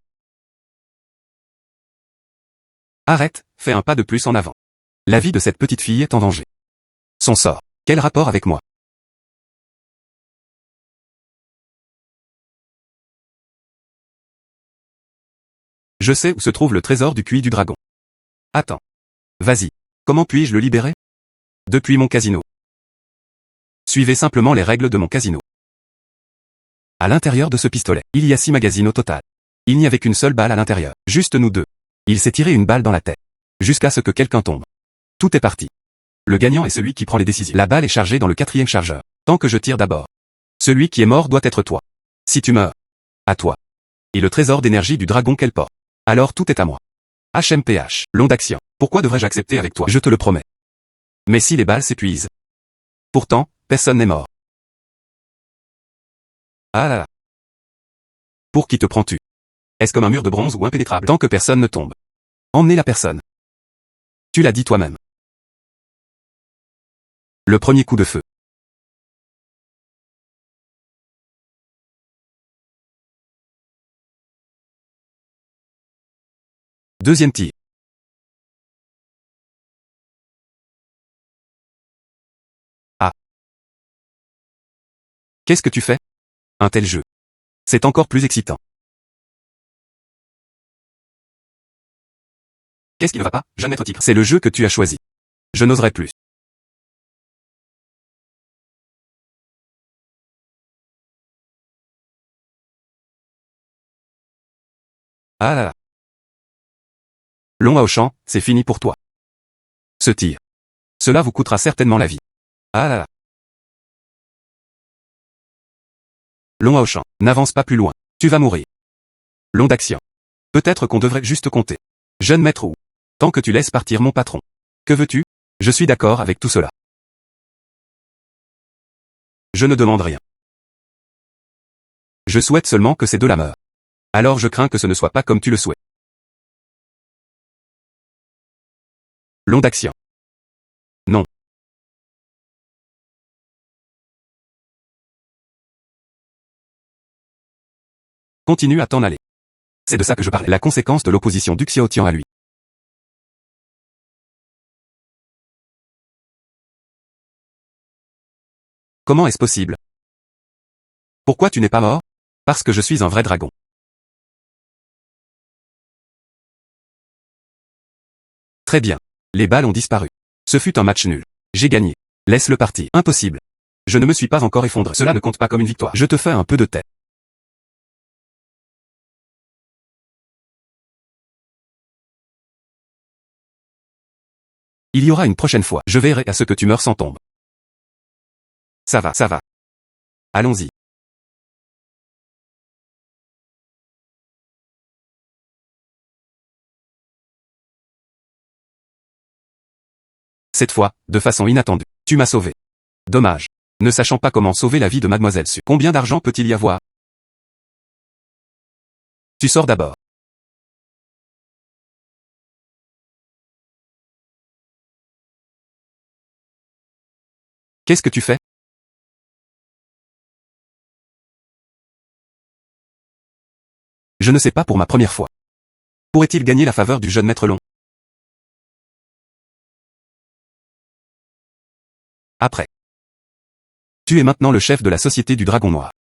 [SPEAKER 1] Arrête, fais un pas de plus en avant. La vie de cette petite fille est en danger. Son sort. Quel rapport avec moi? Je sais où se trouve le trésor du QI du dragon. Attends. Vas-y. Comment puis-je le libérer? Depuis mon casino. Suivez simplement les règles de mon casino. À l'intérieur de ce pistolet, il y a 6 magazines au total. Il n'y avait qu'une seule balle à l'intérieur. Juste nous deux. Il s'est tiré une balle dans la tête. Jusqu'à ce que quelqu'un tombe. Tout est parti. Le gagnant est celui qui prend les décisions. La balle est chargée dans le 4e chargeur. Tant que je tire d'abord. Celui qui est mort doit être toi. Si tu meurs. À toi. Et le trésor d'énergie du dragon qu'elle porte. Alors tout est à moi. HMPH. Long d'action. Pourquoi devrais-je accepter avec toi? Je te le promets. Mais si les balles s'épuisent. Pourtant, personne n'est mort. Ah là là. Pour qui te prends-tu? Est-ce comme un mur de bronze ou impénétrable tant que personne ne tombe? Emmenez la personne. Tu l'as dit toi-même. Le premier coup de feu. Deuxième tir. Qu'est-ce que tu fais? Un tel jeu. C'est encore plus excitant. Qu'est-ce qui ne va pas, jeune maître tigre? C'est le jeu que tu as choisi. Je n'oserais plus. Ah là là. Long à Auchan, c'est fini pour toi. Ce tir. Cela vous coûtera certainement la vie. Ah là là. Long à Auchan, n'avance pas plus loin. Tu vas mourir. Long d'action. Peut-être qu'on devrait juste compter. Jeune maître ou. Tant que tu laisses partir mon patron. Que veux-tu? Je suis d'accord avec tout cela. Je ne demande rien. Je souhaite seulement que ces deux-là meurent. Alors je crains que ce ne soit pas comme tu le souhaites. Long d'action. Non. Continue à t'en aller. C'est de ça que je parlais. La conséquence de l'opposition du Xiaotian à lui. Comment est-ce possible? Pourquoi tu n'es pas mort? Parce que je suis un vrai dragon. Très bien. Les balles ont disparu. Ce fut un match nul. J'ai gagné. Laisse-le partir. Impossible. Je ne me suis pas encore effondré. Cela ne compte pas comme une victoire. Je te fais un peu de tête. Il y aura une prochaine fois. Je verrai à ce que tu meurs sans tombe. Ça va, ça va. Allons-y. Cette fois, de façon inattendue, tu m'as sauvé. Dommage. Ne sachant pas comment sauver la vie de Mademoiselle Su. Combien d'argent peut-il y avoir? Tu sors d'abord. Qu'est-ce que tu fais? Je ne sais pas pour ma première fois. Pourrait-il gagner la faveur du jeune maître Long? Après. Tu es maintenant le chef de la Société du Dragon Noir.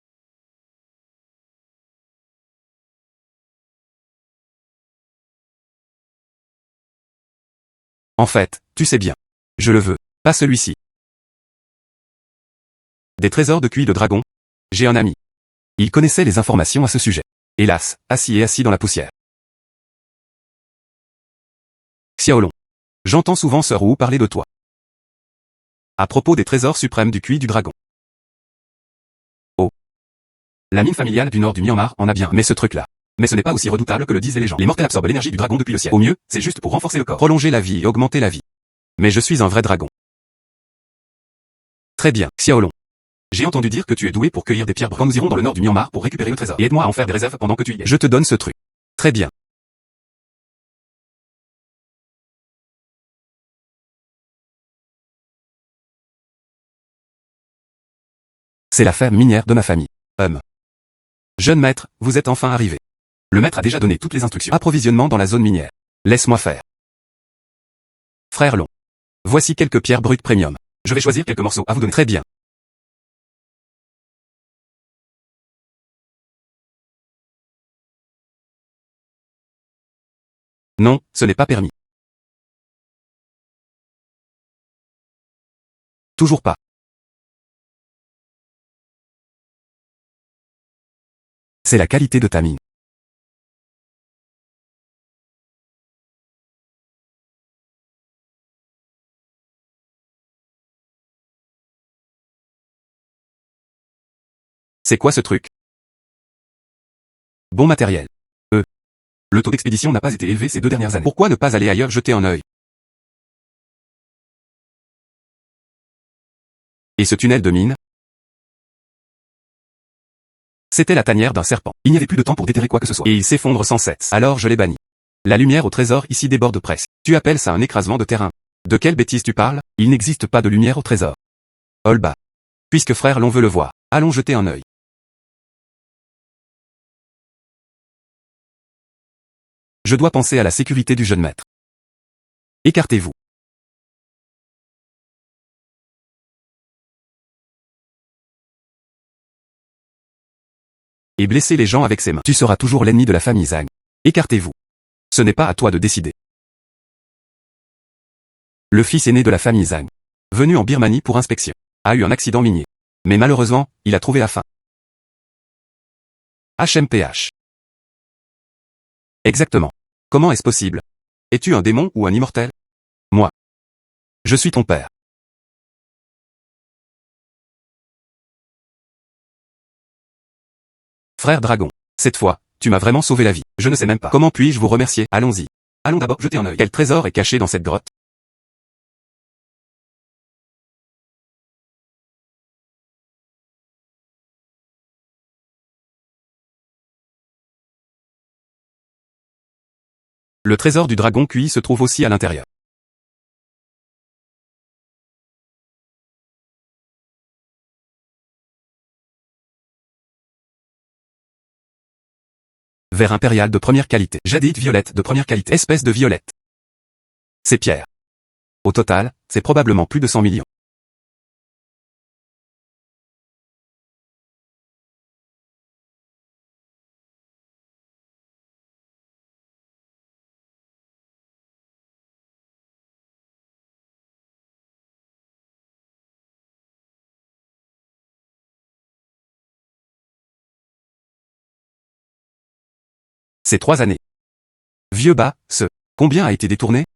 [SPEAKER 1] En fait, tu sais bien. Je le veux. Pas celui-ci. Des trésors de QI de dragon? J'ai un ami. Il connaissait les informations à ce sujet. Hélas, assis dans la poussière. Xiaolong. J'entends souvent Sir Wu parler de toi. À propos des trésors suprêmes du QI du dragon. Oh. La mine familiale du nord du Myanmar en a bien, mais ce truc-là. Mais ce n'est pas aussi redoutable que le disent les légendes. Les mortels absorbent l'énergie du dragon depuis le ciel. Au mieux, c'est juste pour renforcer le corps. Prolonger la vie et augmenter la vie. Mais je suis un vrai dragon. Très bien, Xiaolong. J'ai entendu dire que tu es doué pour cueillir des pierres brunes. Quand nous irons dans le nord du Myanmar pour récupérer le trésor. Et aide-moi à en faire des réserves pendant que tu y es. Je te donne ce truc. Très bien. C'est la ferme minière de ma famille. Jeune maître, vous êtes enfin arrivé. Le maître a déjà donné toutes les instructions. Approvisionnement dans la zone minière. Laisse-moi faire. Frère Long. Voici quelques pierres brutes premium. Je vais choisir quelques morceaux à vous donner. Très bien. Non, ce n'est pas permis. Toujours pas. C'est la qualité de ta mine. C'est quoi ce truc? Bon matériel. Le taux d'expédition n'a pas été élevé ces 2 dernières années. Pourquoi ne pas aller ailleurs jeter un œil? Et ce tunnel de mine? C'était la tanière d'un serpent. Il n'y avait plus de temps pour déterrer quoi que ce soit. Et il s'effondre sans cesse. Alors je l'ai banni. La lumière au trésor ici déborde presque. Tu appelles ça un écrasement de terrain? De quelle bêtise tu parles? Il n'existe pas de lumière au trésor. Olba. Puisque frère l'on veut le voir, allons jeter un œil. Je dois penser à la sécurité du jeune maître. Écartez-vous. et blesser les gens avec ses mains. Tu seras toujours l'ennemi de la famille Zhang. Écartez-vous. Ce n'est pas à toi de décider. Le fils aîné de la famille Zhang, venu en Birmanie pour inspection, a eu un accident minier. Mais malheureusement, il a trouvé la fin. HMPH. Exactement. Comment est-ce possible? Es-tu un démon ou un immortel? Moi. Je suis ton père. Frère dragon. Cette fois, tu m'as vraiment sauvé la vie. Je ne sais même pas. Comment puis-je vous remercier? Allons-y. Allons d'abord jeter un œil. Quel trésor est caché dans cette grotte? Le trésor du dragon QI se trouve aussi à l'intérieur. Verre impérial de première qualité. Jadite violette de première qualité. Espèce de violette. C'est pierre. Au total, c'est probablement plus de 100 millions. Ces 3 années. Vieux bas, combien a été détourné?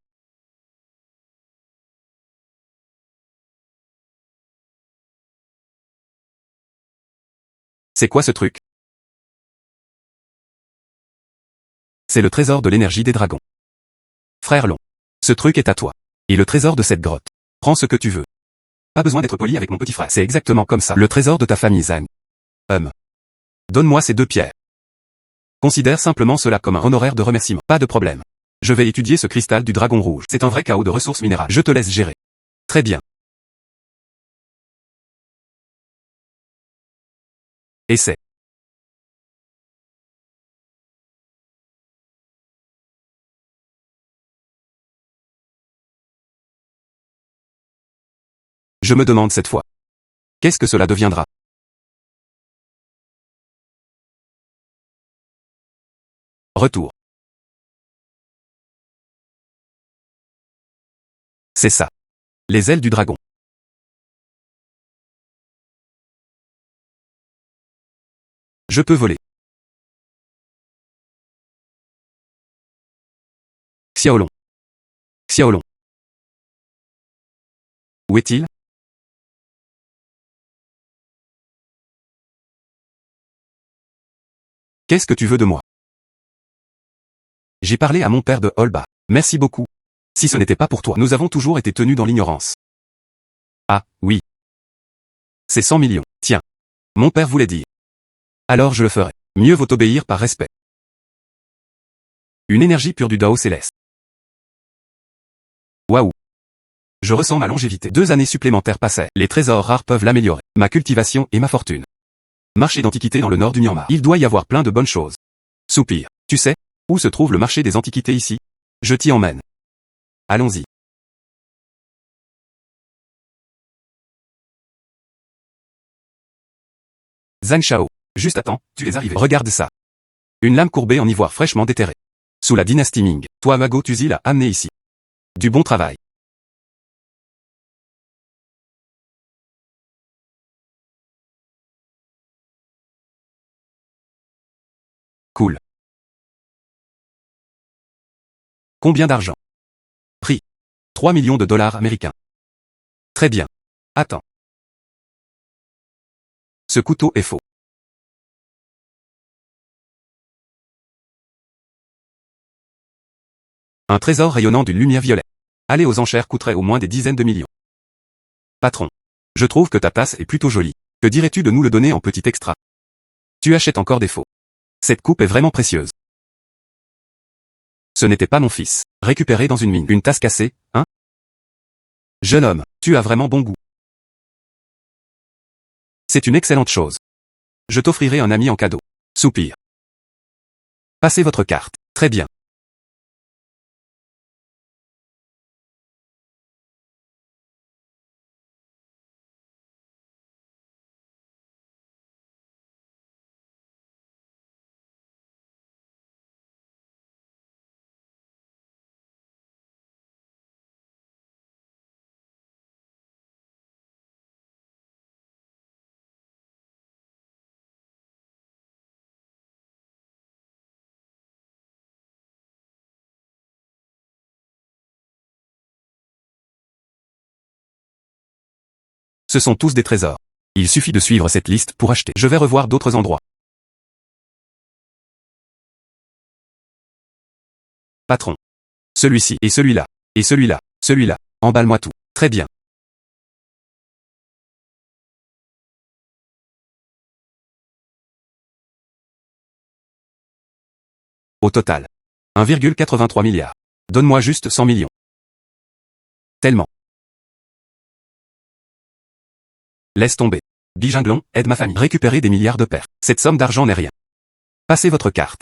[SPEAKER 1] C'est quoi ce truc? C'est le trésor de l'énergie des dragons. Frère Long. Ce truc est à toi. Et le trésor de cette grotte. Prends ce que tu veux. Pas besoin d'être poli avec mon petit frère. C'est exactement comme ça. Le trésor de ta famille Zhang. Donne-moi ces 2 pierres. Considère simplement cela comme un honoraire de remerciement. Pas de problème. Je vais étudier ce cristal du dragon rouge. C'est un vrai chaos de ressources minérales. Je te laisse gérer. Très bien. Essaie. Je me demande cette fois. Qu'est-ce que cela deviendra? Retour. C'est ça. Les ailes du dragon. Je peux voler. Xiaolong. Xiaolong. Où est-il? Qu'est-ce que tu veux de moi? J'ai parlé à mon père de Holba. Merci beaucoup. Si ce n'était pas pour toi, nous avons toujours été tenus dans l'ignorance. Ah, oui. C'est 100 millions. Tiens. Mon père voulait dire. Alors je le ferai. Mieux vaut obéir par respect. Une énergie pure du Dao céleste. Waouh. Je ressens ma longévité. 2 années supplémentaires passaient. Les trésors rares peuvent l'améliorer. Ma cultivation et ma fortune. Marché d'antiquités dans le nord du Myanmar. Il doit y avoir plein de bonnes choses. Soupir. Tu sais, où se trouve le marché des antiquités ici? Je t'y emmène. Allons-y. Zhang Shao. Juste attends, tu es arrivé. Regarde ça. Une lame courbée en ivoire fraîchement déterrée. Sous la dynastie Ming. Toi Mago Tuzi l'a amené ici. Du bon travail. Cool. Combien d'argent? Prix. 3 millions de dollars américains. Très bien. Attends. Ce couteau est faux. Un trésor rayonnant d'une lumière violette. Aller aux enchères coûterait au moins des dizaines de millions. Patron. Je trouve que ta tasse est plutôt jolie. Que dirais-tu de nous le donner en petit extra? Tu achètes encore des faux. Cette coupe est vraiment précieuse. Ce n'était pas mon fils. Récupéré dans une mine. Une tasse cassée, hein? Jeune homme, tu as vraiment bon goût. C'est une excellente chose. Je t'offrirai un ami en cadeau. Soupir. Passez votre carte. Très bien. Ce sont tous des trésors. Il suffit de suivre cette liste pour acheter. Je vais revoir d'autres endroits. Patron. Celui-ci, et celui-là, et celui-là, celui-là. Emballe-moi tout. Très bien. Au total. 1,83 milliard. Donne-moi juste 100 millions. Tellement. Laisse tomber. Biginglon, aide ma famille. Récupérer des milliards de pertes. Cette somme d'argent n'est rien. Passez votre carte.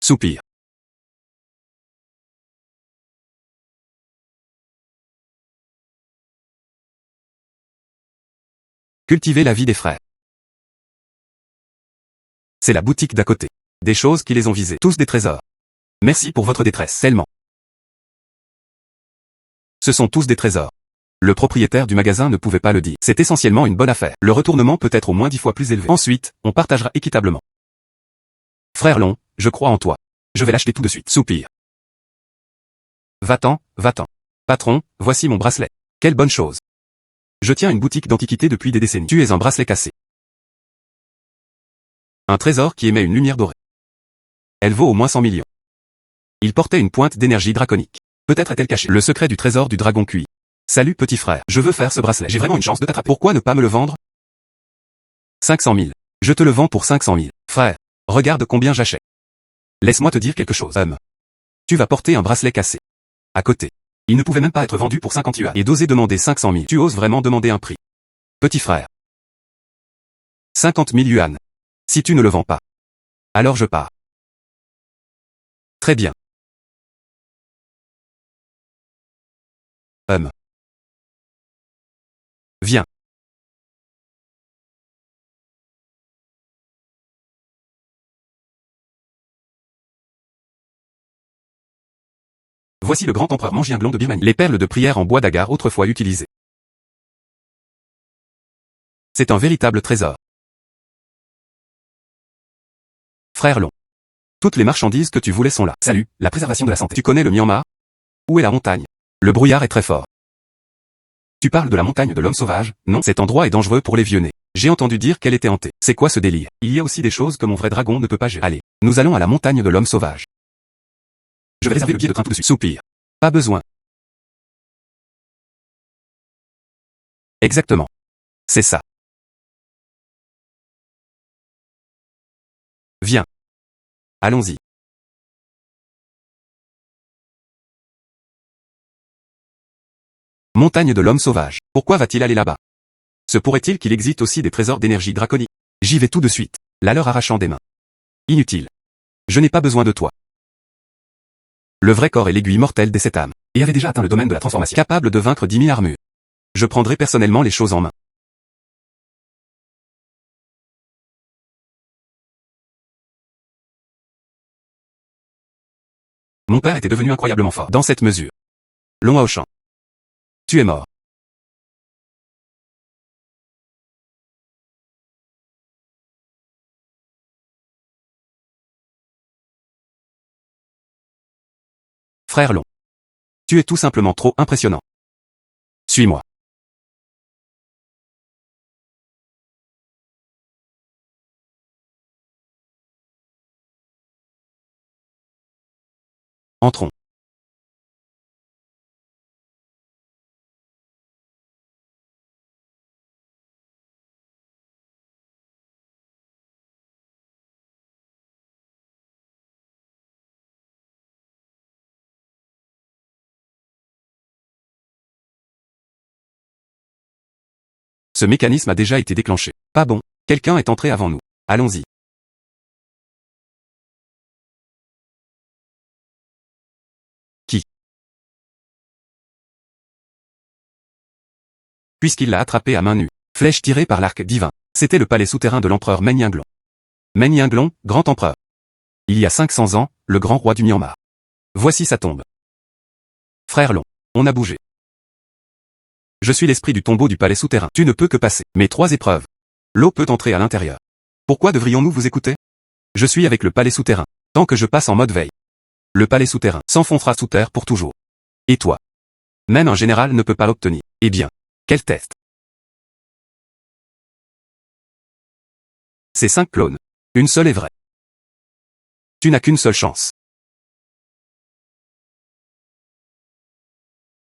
[SPEAKER 1] Soupir. Cultiver la vie des frères. C'est la boutique d'à côté. Des choses qui les ont visés. Tous des trésors. Merci pour votre détresse. Tellement. Ce sont tous des trésors. Le propriétaire du magasin ne pouvait pas le dire. C'est essentiellement une bonne affaire. Le retournement peut être au moins 10 fois plus élevé. Ensuite, on partagera équitablement. Frère Long, je crois en toi. Je vais l'acheter tout de suite. Soupir. Va-t'en, va-t'en. Patron, voici mon bracelet. Quelle bonne chose. Je tiens une boutique d'antiquités depuis des décennies. Tu es un bracelet cassé. Un trésor qui émet une lumière dorée. Elle vaut au moins 100 millions. Il portait une pointe d'énergie draconique. Peut-être est-elle cachée. Le secret du trésor du dragon cuit. Salut petit frère, je veux faire ce bracelet. J'ai vraiment une chance de t'attraper. Pourquoi ne pas me le vendre? 500 000. Je te le vends pour 500 000. Frère, regarde combien j'achète. Laisse-moi te dire quelque chose. Tu vas porter un bracelet cassé. À côté. Il ne pouvait même pas être vendu pour 50 yuan. Et d'oser demander 500 000. Tu oses vraiment demander un prix. Petit frère. 50 000 yuan. Si tu ne le vends pas. Alors je pars. Très bien. Viens. Voici le grand empereur Mangianglon de Birmanie. Les perles de prière en bois d'agar autrefois utilisées. C'est un véritable trésor. Frère Long. Toutes les marchandises que tu voulais sont là. Salut, la préservation de la santé. Tu connais le Myanmar? Où est la montagne? Le brouillard est très fort. Tu parles de la montagne de l'homme sauvage? Non, cet endroit est dangereux pour les vieux nés. J'ai entendu dire qu'elle était hantée. C'est quoi ce délire? Il y a aussi des choses que mon vrai dragon ne peut pas gérer. Allez, nous allons à la montagne de l'homme sauvage. Je vais réserver le billet de train tout de suite. Soupir. Pas besoin. Exactement. C'est ça. Viens. Allons-y. Montagne de l'homme sauvage. Pourquoi va-t-il aller là-bas? Se pourrait-il qu'il existe aussi des trésors d'énergie draconique? J'y vais tout de suite. La leur arrachant des mains. Inutile. Je n'ai pas besoin de toi. Le vrai corps est l'aiguille mortelle des 7 âmes, et avait déjà atteint le domaine de la transformation. Capable de vaincre 10 000 armures. Je prendrai personnellement les choses en main. Mon père était devenu incroyablement fort dans cette mesure. Long au champ. Tu es mort. Frère Long. Tu es tout simplement trop impressionnant. Suis-moi. Entrons. Ce mécanisme a déjà été déclenché. Pas bon. Quelqu'un est entré avant nous. Allons-y. Qui? Puisqu'il l'a attrapé à main nue. Flèche tirée par l'arc divin. C'était le palais souterrain de l'empereur Meng Yanglong. Meng Yanglong, grand empereur. Il y a 500 ans, le grand roi du Myanmar. Voici sa tombe. Frère Long. On a bougé. Je suis l'esprit du tombeau du palais souterrain. Tu ne peux que passer. Mes 3 épreuves. L'eau peut entrer à l'intérieur. Pourquoi devrions-nous vous écouter? Je suis avec le palais souterrain. Tant que je passe en mode veille. Le palais souterrain s'enfoncera sous terre pour toujours. Et toi? Même un général ne peut pas l'obtenir. Eh bien. Quel test? C'est 5 clones. Une seule est vraie. Tu n'as qu'une seule chance.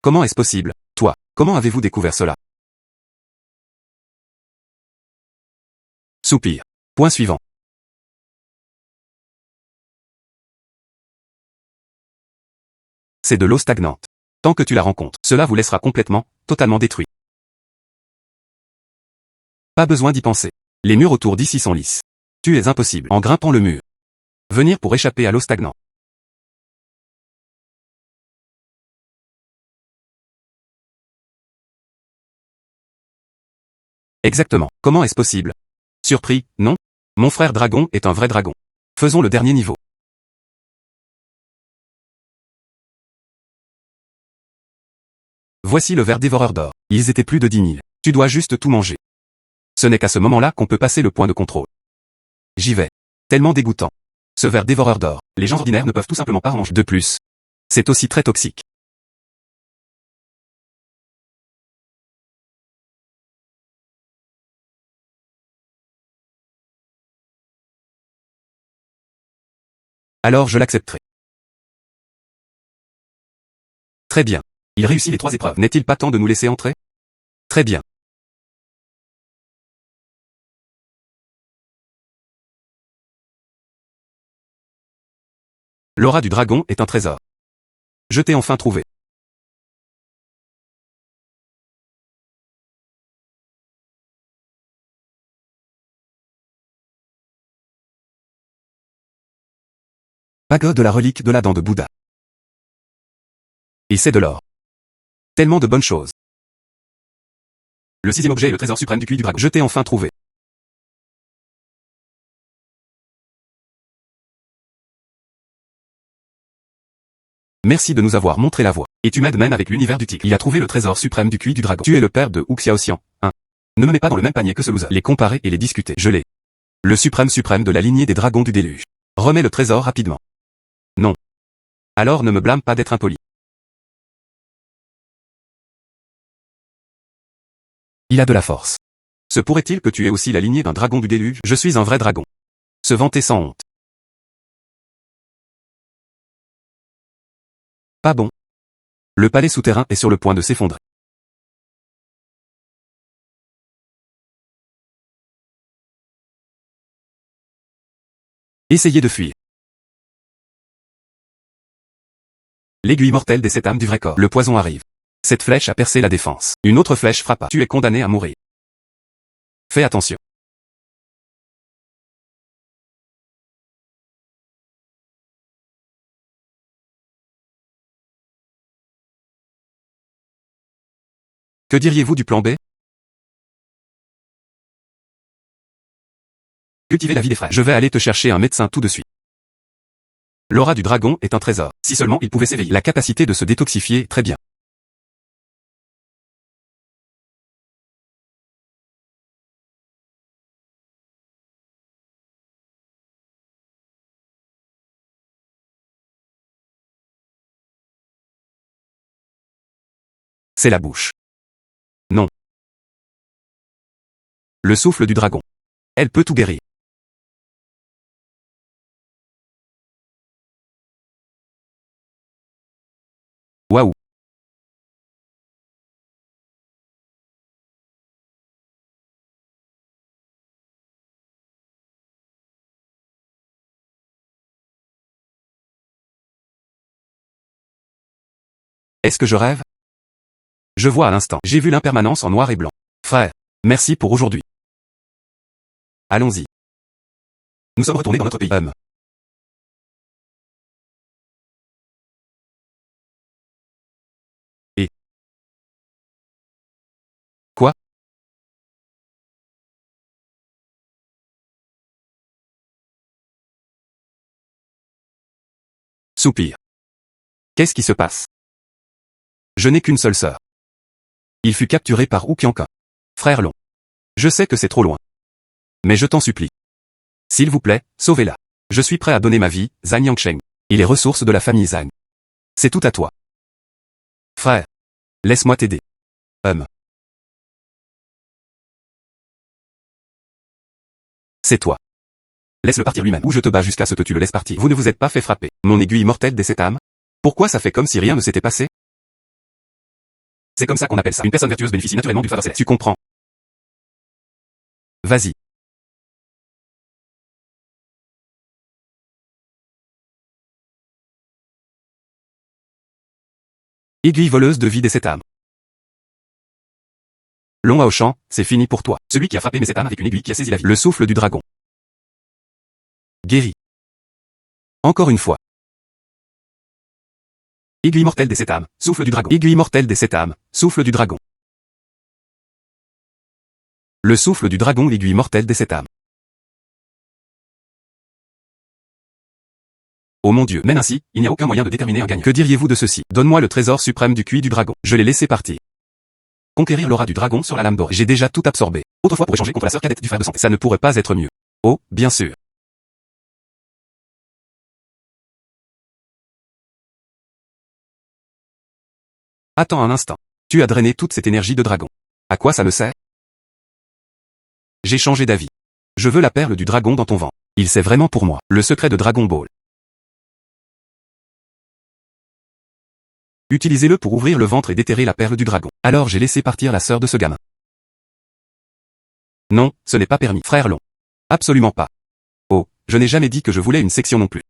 [SPEAKER 1] Comment est-ce possible? Toi, comment avez-vous découvert cela? Soupir. Point suivant. C'est de l'eau stagnante. Tant que tu la rencontres, cela vous laissera complètement, totalement détruit. Pas besoin d'y penser. Les murs autour d'ici sont lisses. Tu es impossible en grimpant le mur. Venir pour échapper à l'eau stagnante. Exactement. Comment est-ce possible? Surpris, non? Mon frère dragon est un vrai dragon. Faisons le dernier niveau. Voici le ver dévoreur d'or. Ils étaient plus de 10 000. Tu dois juste tout manger. Ce n'est qu'à ce moment-là qu'on peut passer le point de contrôle. J'y vais. Tellement dégoûtant. Ce ver dévoreur d'or, les gens ordinaires ne peuvent tout simplement pas en manger. De plus, c'est aussi très toxique. Alors je l'accepterai. Très bien. Il réussit les 3 épreuves. N'est-il pas temps de nous laisser entrer? Très bien. L'aura du dragon est un trésor. Je t'ai enfin trouvé. Pagode de la relique de la dent de Bouddha. Et c'est de l'or. Tellement de bonnes choses. Le 6e objet est le trésor suprême du QI du dragon. Je t'ai enfin trouvé. Merci de nous avoir montré la voie. Et tu m'aides même avec l'univers du tigre. Il a trouvé le trésor suprême du QI du dragon. Tu es le père de Hu Xiaoxian, hein. Ne me mets pas dans le même panier que ce loser. Les comparer et les discuter. Je l'ai. Le suprême de la lignée des dragons du déluge. Remets le trésor rapidement. Non. Alors ne me blâme pas d'être impoli. Il a de la force. Se pourrait-il que tu aies aussi la lignée d'un dragon du déluge? Je suis un vrai dragon. Se vanter sans honte. Pas bon. Le palais souterrain est sur le point de s'effondrer. Essayez de fuir. L'aiguille mortelle des 7 âmes du vrai corps. Le poison arrive. Cette flèche a percé la défense. Une autre flèche frappa. Tu es condamné à mourir. Fais attention. Que diriez-vous du plan B? Cultiver la vie des frères. Je vais aller te chercher un médecin tout de suite. L'aura du dragon est un trésor. Si seulement il pouvait s'éveiller. La capacité de se détoxifier, très bien. C'est la bouche. Non. Le souffle du dragon. Elle peut tout guérir. Waouh. Est-ce que je rêve? Je vois à l'instant. J'ai vu l'impermanence en noir et blanc. Frère, merci pour aujourd'hui. Allons-y. Nous sommes retournés dans notre pays. Et quoi? Soupir. Qu'est-ce qui se passe? Je n'ai qu'une seule sœur. Il fut capturé par Hu Qiankai. Frère Long. Je sais que c'est trop loin. Mais je t'en supplie. S'il vous plaît, sauvez-la. Je suis prêt à donner ma vie, Zhang Yangsheng. Et les ressources de la famille Zhang. C'est tout à toi. Frère. Laisse-moi t'aider. C'est toi. Laisse-le partir lui-même, ou je te bats jusqu'à ce que tu le laisses partir. Vous ne vous êtes pas fait frapper. Mon aiguille mortelle des 7 âmes? Pourquoi ça fait comme si rien ne s'était passé? C'est comme ça qu'on appelle ça. Une personne vertueuse bénéficie naturellement d'une faveur céleste. Tu comprends? Vas-y. Aiguille voleuse de vie des 7 âmes. Long à Auchan, c'est fini pour toi. Celui qui a frappé mes 7 âmes avec une aiguille qui a saisi la vie. Le souffle du dragon. Guéri. Encore une fois. Aiguille mortelle des 7 âmes, souffle du dragon. Aiguille mortelle des 7 âmes, souffle du dragon. Le souffle du dragon, l'aiguille mortelle des 7 âmes. Oh mon Dieu, mais ainsi, il n'y a aucun moyen de déterminer un gagnant. Que diriez-vous de ceci? Donne-moi le trésor suprême du QI du dragon. Je l'ai laissé partir. Conquérir l'aura du dragon sur la lame dorée. J'ai déjà tout absorbé. Autrefois pour échanger contre la sœur cadette du frère de santé. Ça ne pourrait pas être mieux. Oh, bien sûr. Attends un instant. Tu as drainé toute cette énergie de dragon. À quoi ça me sert? J'ai changé d'avis. Je veux la perle du dragon dans ton ventre. Il sait vraiment pour moi. Le secret de Dragon Ball. Utilisez-le pour ouvrir le ventre et déterrer la perle du dragon. Alors j'ai laissé partir la sœur de ce gamin. Non, ce n'est pas permis, frère Long. Absolument pas. Oh, je n'ai jamais dit que je voulais une section non plus.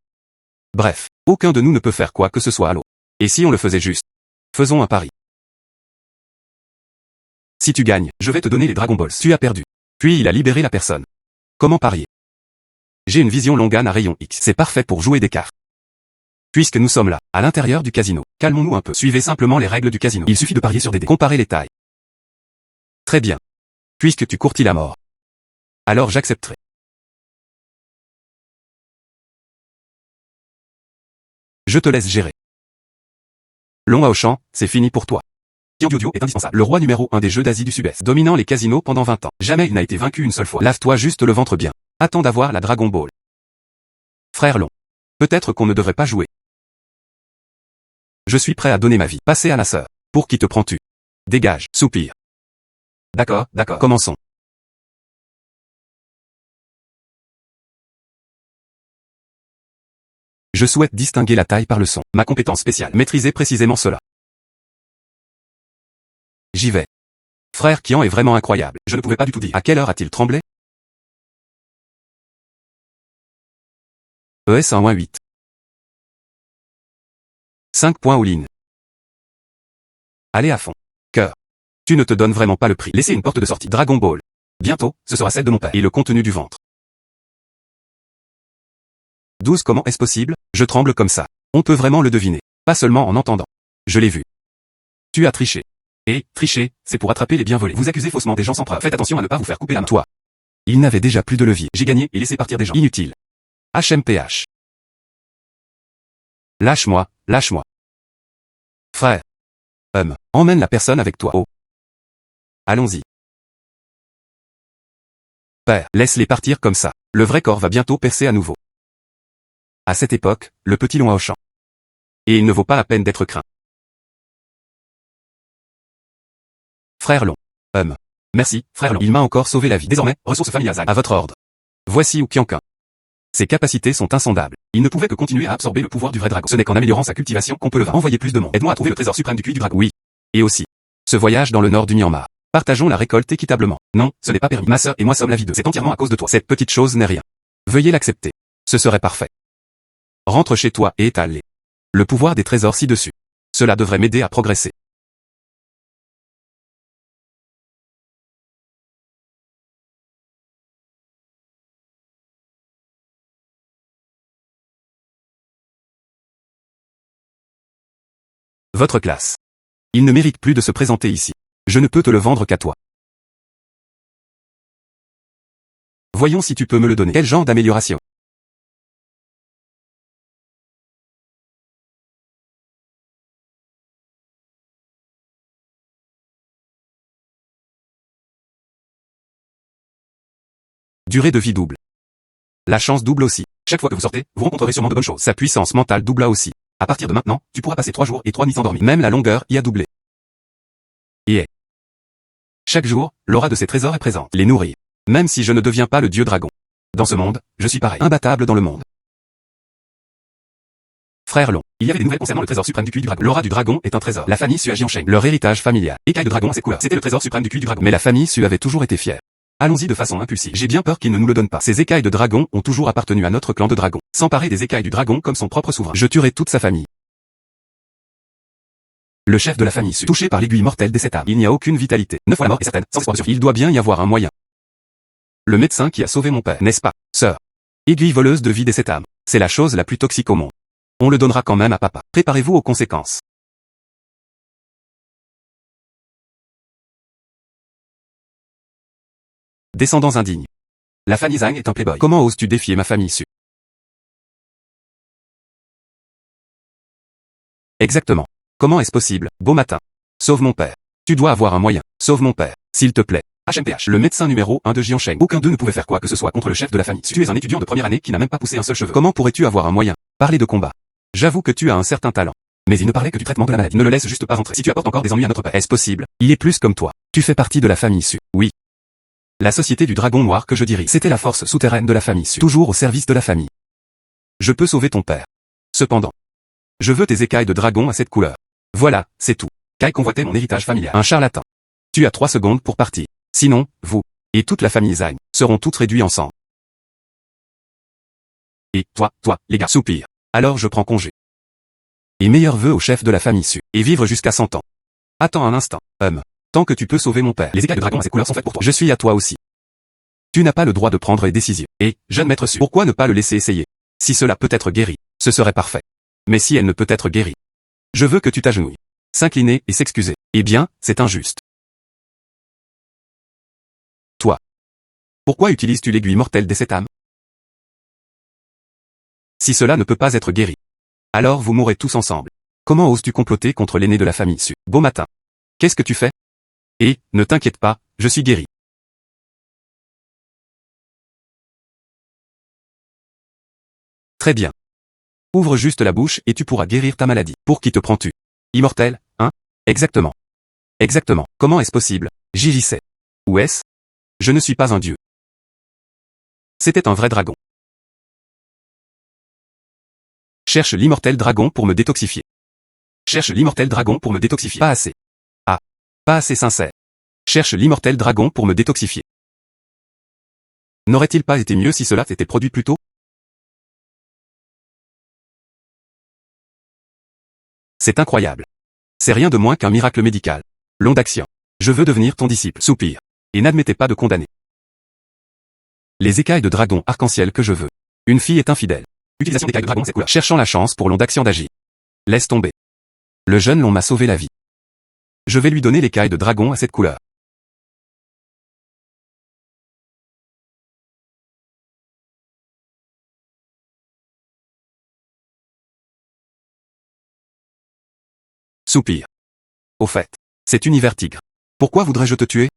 [SPEAKER 1] Bref, aucun de nous ne peut faire quoi que ce soit à l'eau. Et si on le faisait juste? Faisons un pari. Si tu gagnes, je vais te donner les Dragon Balls. Tu as perdu. Puis il a libéré la personne. Comment parier? J'ai une vision Longan à rayon X. C'est parfait pour jouer des cartes. Puisque nous sommes là, à l'intérieur du casino, calmons-nous un peu. Suivez simplement les règles du casino. Il suffit de parier sur des dés. Comparez les tailles. Très bien. Puisque tu courtis la mort. Alors j'accepterai. Je te laisse gérer. Long à Auchan, c'est fini pour toi. Dio est indispensable. Le roi numéro 1 des jeux d'Asie du Sud-Est, dominant les casinos pendant 20 ans. Jamais il n'a été vaincu une seule fois. Lave-toi juste le ventre bien. Attends d'avoir la Dragon Ball. Frère Long. Peut-être qu'on ne devrait pas jouer. Je suis prêt à donner ma vie. Passez à la sœur. Pour qui te prends-tu? Dégage, soupir. D'accord, commençons. Je souhaite distinguer la taille par le son. Ma compétence spéciale. Maîtriser précisément cela. J'y vais. Frère Kian est vraiment incroyable. Je ne pouvais pas du tout dire. À quelle heure a-t-il tremblé? ES 1-8. 5 points all-in. Allez à fond. Cœur. Tu ne te donnes vraiment pas le prix. Laissez une porte de sortie. Dragon Ball. Bientôt, ce sera celle de mon père. Et le contenu du ventre. 12. Comment est-ce possible? Je tremble comme ça. On peut vraiment le deviner. Pas seulement en entendant. Je l'ai vu. Tu as triché. Et, tricher, c'est pour attraper les biens volés. Vous accusez faussement des gens sans preuve. Faites attention à ne pas vous faire couper la main. Toi. Il n'avait déjà plus de levier. J'ai gagné et laissé partir des gens. Inutile. HMPH. Lâche-moi, lâche-moi. Frère. Emmène la personne avec toi. Oh. Allons-y. Père, laisse-les partir comme ça. Le vrai corps va bientôt percer à nouveau. À cette époque, le petit Long à Auchan. Et il ne vaut pas la peine d'être craint. Frère Long. Merci, frère Long. Il m'a encore sauvé la vie. Désormais, ressources familiales à votre ordre. Voici Oukiankin. Ses capacités sont insondables. Il ne pouvait que continuer à absorber le pouvoir du vrai dragon. Ce n'est qu'en améliorant sa cultivation qu'on peut le vaincre. Envoyer plus de monde. Aide-moi à trouver le trésor suprême du QI du dragon. Oui. Et aussi. Ce voyage dans le nord du Myanmar. Partageons la récolte équitablement. Non, ce n'est pas permis. Ma sœur et moi sommes la vie d'eux. C'est entièrement à cause de toi. Cette petite chose n'est rien. Veuillez l'accepter. Ce serait parfait. Rentre chez toi et étale-les. Le pouvoir des trésors ci-dessus. Cela devrait m'aider à progresser. Votre classe. Il ne mérite plus de se présenter ici. Je ne peux te le vendre qu'à toi. Voyons si tu peux me le donner. Quel genre d'amélioration? Durée de vie double. La chance double aussi. Chaque fois que vous sortez, vous rencontrerez sûrement de bonnes choses. Sa puissance mentale doubla aussi. À partir de maintenant, tu pourras passer 3 jours et 3 nuits endormis. Même la longueur y a doublé. Et chaque jour, l'aura de ces trésors est présente. Les nourrir. Même si je ne deviens pas le dieu dragon. Dans ce monde, je suis pareil. Imbattable dans le monde. Frère Long. Il y avait des nouvelles concernant le trésor suprême du QI du dragon. L'aura du dragon est un trésor. La famille Su agit en chaîne. Leur héritage familial. Écaille de dragon à ses couleurs. C'était le trésor suprême du QI du dragon. Mais la famille Su avait toujours été fière. Allons-y de façon impulsive. J'ai bien peur qu'ils ne nous le donnent pas. Ces écailles de dragon ont toujours appartenu à notre clan de dragons. S'emparer des écailles du dragon comme son propre souverain. Je tuerai toute sa famille. Le chef de la famille Su, touché par l'aiguille mortelle des 7 âmes. Il n'y a aucune vitalité. 9 fois la mort est certaine, sans espoir de survie. Il doit bien y avoir un moyen. Le médecin qui a sauvé mon père, n'est-ce pas, sœur? Aiguille voleuse de vie des 7 âmes. C'est la chose la plus toxique au monde. On le donnera quand même à papa. Préparez-vous aux conséquences. Descendants indignes. La famille Zhang est un playboy. Comment oses-tu défier ma famille Su? Exactement. Comment est-ce possible? Beau matin. Sauve mon père. Tu dois avoir un moyen. Sauve mon père. S'il te plaît. HMPH. Le médecin numéro 1 de Jiansheng. Aucun d'eux ne pouvait faire quoi que ce soit contre le chef de la famille. Tu es un étudiant de première année qui n'a même pas poussé un seul cheveu. Comment pourrais-tu avoir un moyen? Parler de combat. J'avoue que tu as un certain talent. Mais il ne parlait que du traitement de la maladie. Ne le laisse juste pas rentrer. Si tu apportes encore des ennuis à notre père. Est-ce possible? Il est plus comme toi. Tu fais partie de la famille Su. Oui. La société du dragon noir que je dirige. C'était la force souterraine de la famille Su. Toujours au service de la famille. Je peux sauver ton père. Cependant. Je veux tes écailles de dragon à cette couleur. Voilà, c'est tout. Kai convoitait mon héritage familial. Un charlatan. Tu as 3 secondes pour partir. Sinon, vous, et toute la famille Zhang, seront toutes réduits ensemble. Et toi, les gars, soupire. Alors je prends congé. Et meilleurs vœux au chef de la famille Su. Et vivre jusqu'à 100 ans. Attends un instant, tant que tu peux sauver mon père. Les écailles de dragon à ces couleurs sont faites pour toi. Je suis à toi aussi. Tu n'as pas le droit de prendre les décisions. Et, jeune maître Su, pourquoi ne pas le laisser essayer? Si cela peut être guéri, ce serait parfait. Mais si elle ne peut être guérie, je veux que tu t'agenouilles. S'incliner et s'excuser. Eh bien, c'est injuste. Toi. Pourquoi utilises-tu l'aiguille mortelle des 7 âmes? Si cela ne peut pas être guéri, alors vous mourrez tous ensemble. Comment oses-tu comploter contre l'aîné de la famille Su? Beau matin. Qu'est-ce que tu fais? Et, ne t'inquiète pas, je suis guéri. Très bien. Ouvre juste la bouche et tu pourras guérir ta maladie. Pour qui te prends-tu? Immortel, hein? Exactement. Exactement. Comment est-ce possible? J'y sais. Où est-ce? Je ne suis pas un dieu. C'était un vrai dragon. Cherche l'immortel dragon pour me détoxifier. Cherche l'immortel dragon pour me détoxifier. Pas assez. Ah. Pas assez sincère. Cherche l'immortel dragon pour me détoxifier. N'aurait-il pas été mieux si cela s'était produit plus tôt? C'est incroyable. C'est rien de moins qu'un miracle médical. Long d'action. Je veux devenir ton disciple. Soupire. Et n'admettez pas de condamner. Les écailles de dragon arc-en-ciel que je veux. Une fille est infidèle. Utilisation d'écailles de dragon à cette couleur. Cherchant la chance pour Long d'action d'agir. Laisse tomber. Le jeune Long m'a sauvé la vie. Je vais lui donner l'écaille de dragon à cette couleur. Soupire. Au fait. C'est Univers Tigre. Pourquoi voudrais-je te tuer?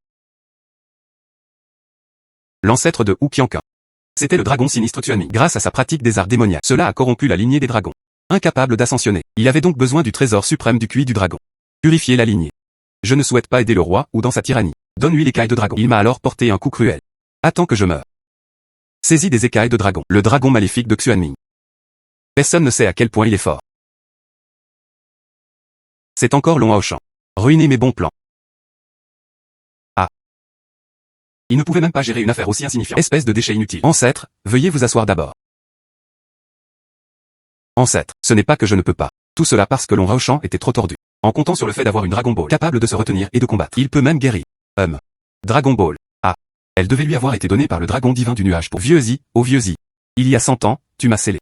[SPEAKER 1] L'ancêtre de Wu Qianqun. C'était le dragon sinistre Xuanming. Grâce à sa pratique des arts démoniaques, cela a corrompu la lignée des dragons. Incapable d'ascensionner, il avait donc besoin du trésor suprême du QI du dragon. Purifier la lignée. Je ne souhaite pas aider le roi ou dans sa tyrannie. Donne-lui l'écaille de dragon. Il m'a alors porté un coup cruel. Attends que je meure. Saisis des écailles de dragon. Le dragon maléfique de Xuanming. Personne ne sait à quel point il est fort. C'est encore Long Haoshan. Ruiner mes bons plans. Ah. Il ne pouvait même pas gérer une affaire aussi insignifiante. Espèce de déchet inutile. Ancêtre, veuillez vous asseoir d'abord. Ancêtre, ce n'est pas que je ne peux pas. Tout cela parce que Long Haoshan était trop tordu. En comptant sur le fait d'avoir une Dragon Ball capable de se retenir et de combattre. Il peut même guérir. Dragon Ball. Ah. Elle devait lui avoir été donnée par le dragon divin du nuage pour vieux Zi, oh vieux Zi. Il y a 100 ans, tu m'as scellé.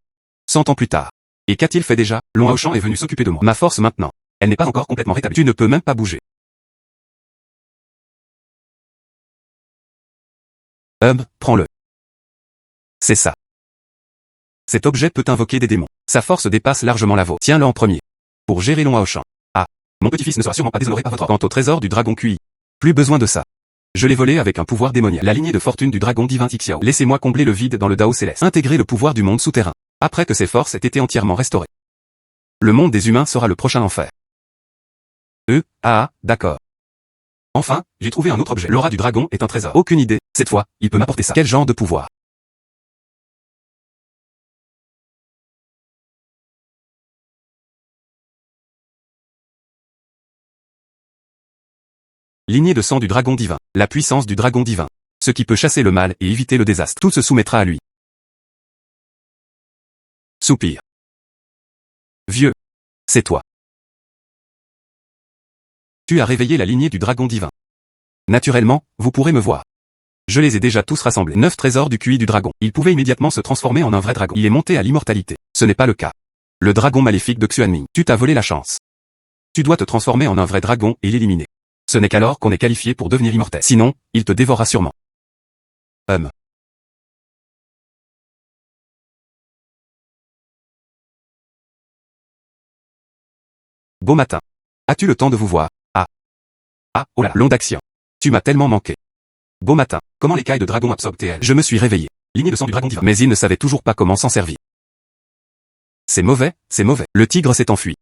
[SPEAKER 1] 100 ans plus tard. Et qu'a-t-il fait déjà? Long Haoshan est venu s'occuper de moi. Ma force maintenant. Elle n'est pas encore complètement rétablie. Tu ne peux même pas bouger. Prends-le. C'est ça. Cet objet peut invoquer des démons. Sa force dépasse largement la vôtre. Tiens-le en premier. Pour gérer Long Haoshan. Ah. Mon petit-fils ne sera sûrement pas déshonoré par votre ordre. Quant au trésor du dragon QI. Plus besoin de ça. Je l'ai volé avec un pouvoir démoniaque. La lignée de fortune du dragon divin Tixiao. Laissez-moi combler le vide dans le Dao céleste. Intégrer le pouvoir du monde souterrain. Après que ses forces aient été entièrement restaurées. Le monde des humains sera le prochain enfer. D'accord. Enfin, j'ai trouvé un autre objet. L'aura du dragon est un trésor. Aucune idée, cette fois, il peut m'apporter ça. Quel genre de pouvoir? Lignée de sang du dragon divin. La puissance du dragon divin. Ce qui peut chasser le mal et éviter le désastre. Tout se soumettra à lui. Soupir. Vieux. C'est toi. Tu as réveillé la lignée du dragon divin. Naturellement, vous pourrez me voir. Je les ai déjà tous rassemblés. 9 trésors du QI du dragon. Il pouvait immédiatement se transformer en un vrai dragon. Il est monté à l'immortalité. Ce n'est pas le cas. Le dragon maléfique de Xuanming. Tu t'as volé la chance. Tu dois te transformer en un vrai dragon et l'éliminer. Ce n'est qu'alors qu'on est qualifié pour devenir immortel. Sinon, il te dévorera sûrement. Beau matin. As-tu le temps de vous voir? Oh là, long d'action. Tu m'as tellement manqué. Beau matin. Comment l'écaille de dragon absorbe TL? Je me suis réveillé. Lignée de sang du dragon divin. Mais il ne savait toujours pas comment s'en servir. C'est mauvais, c'est mauvais. Le tigre s'est enfui.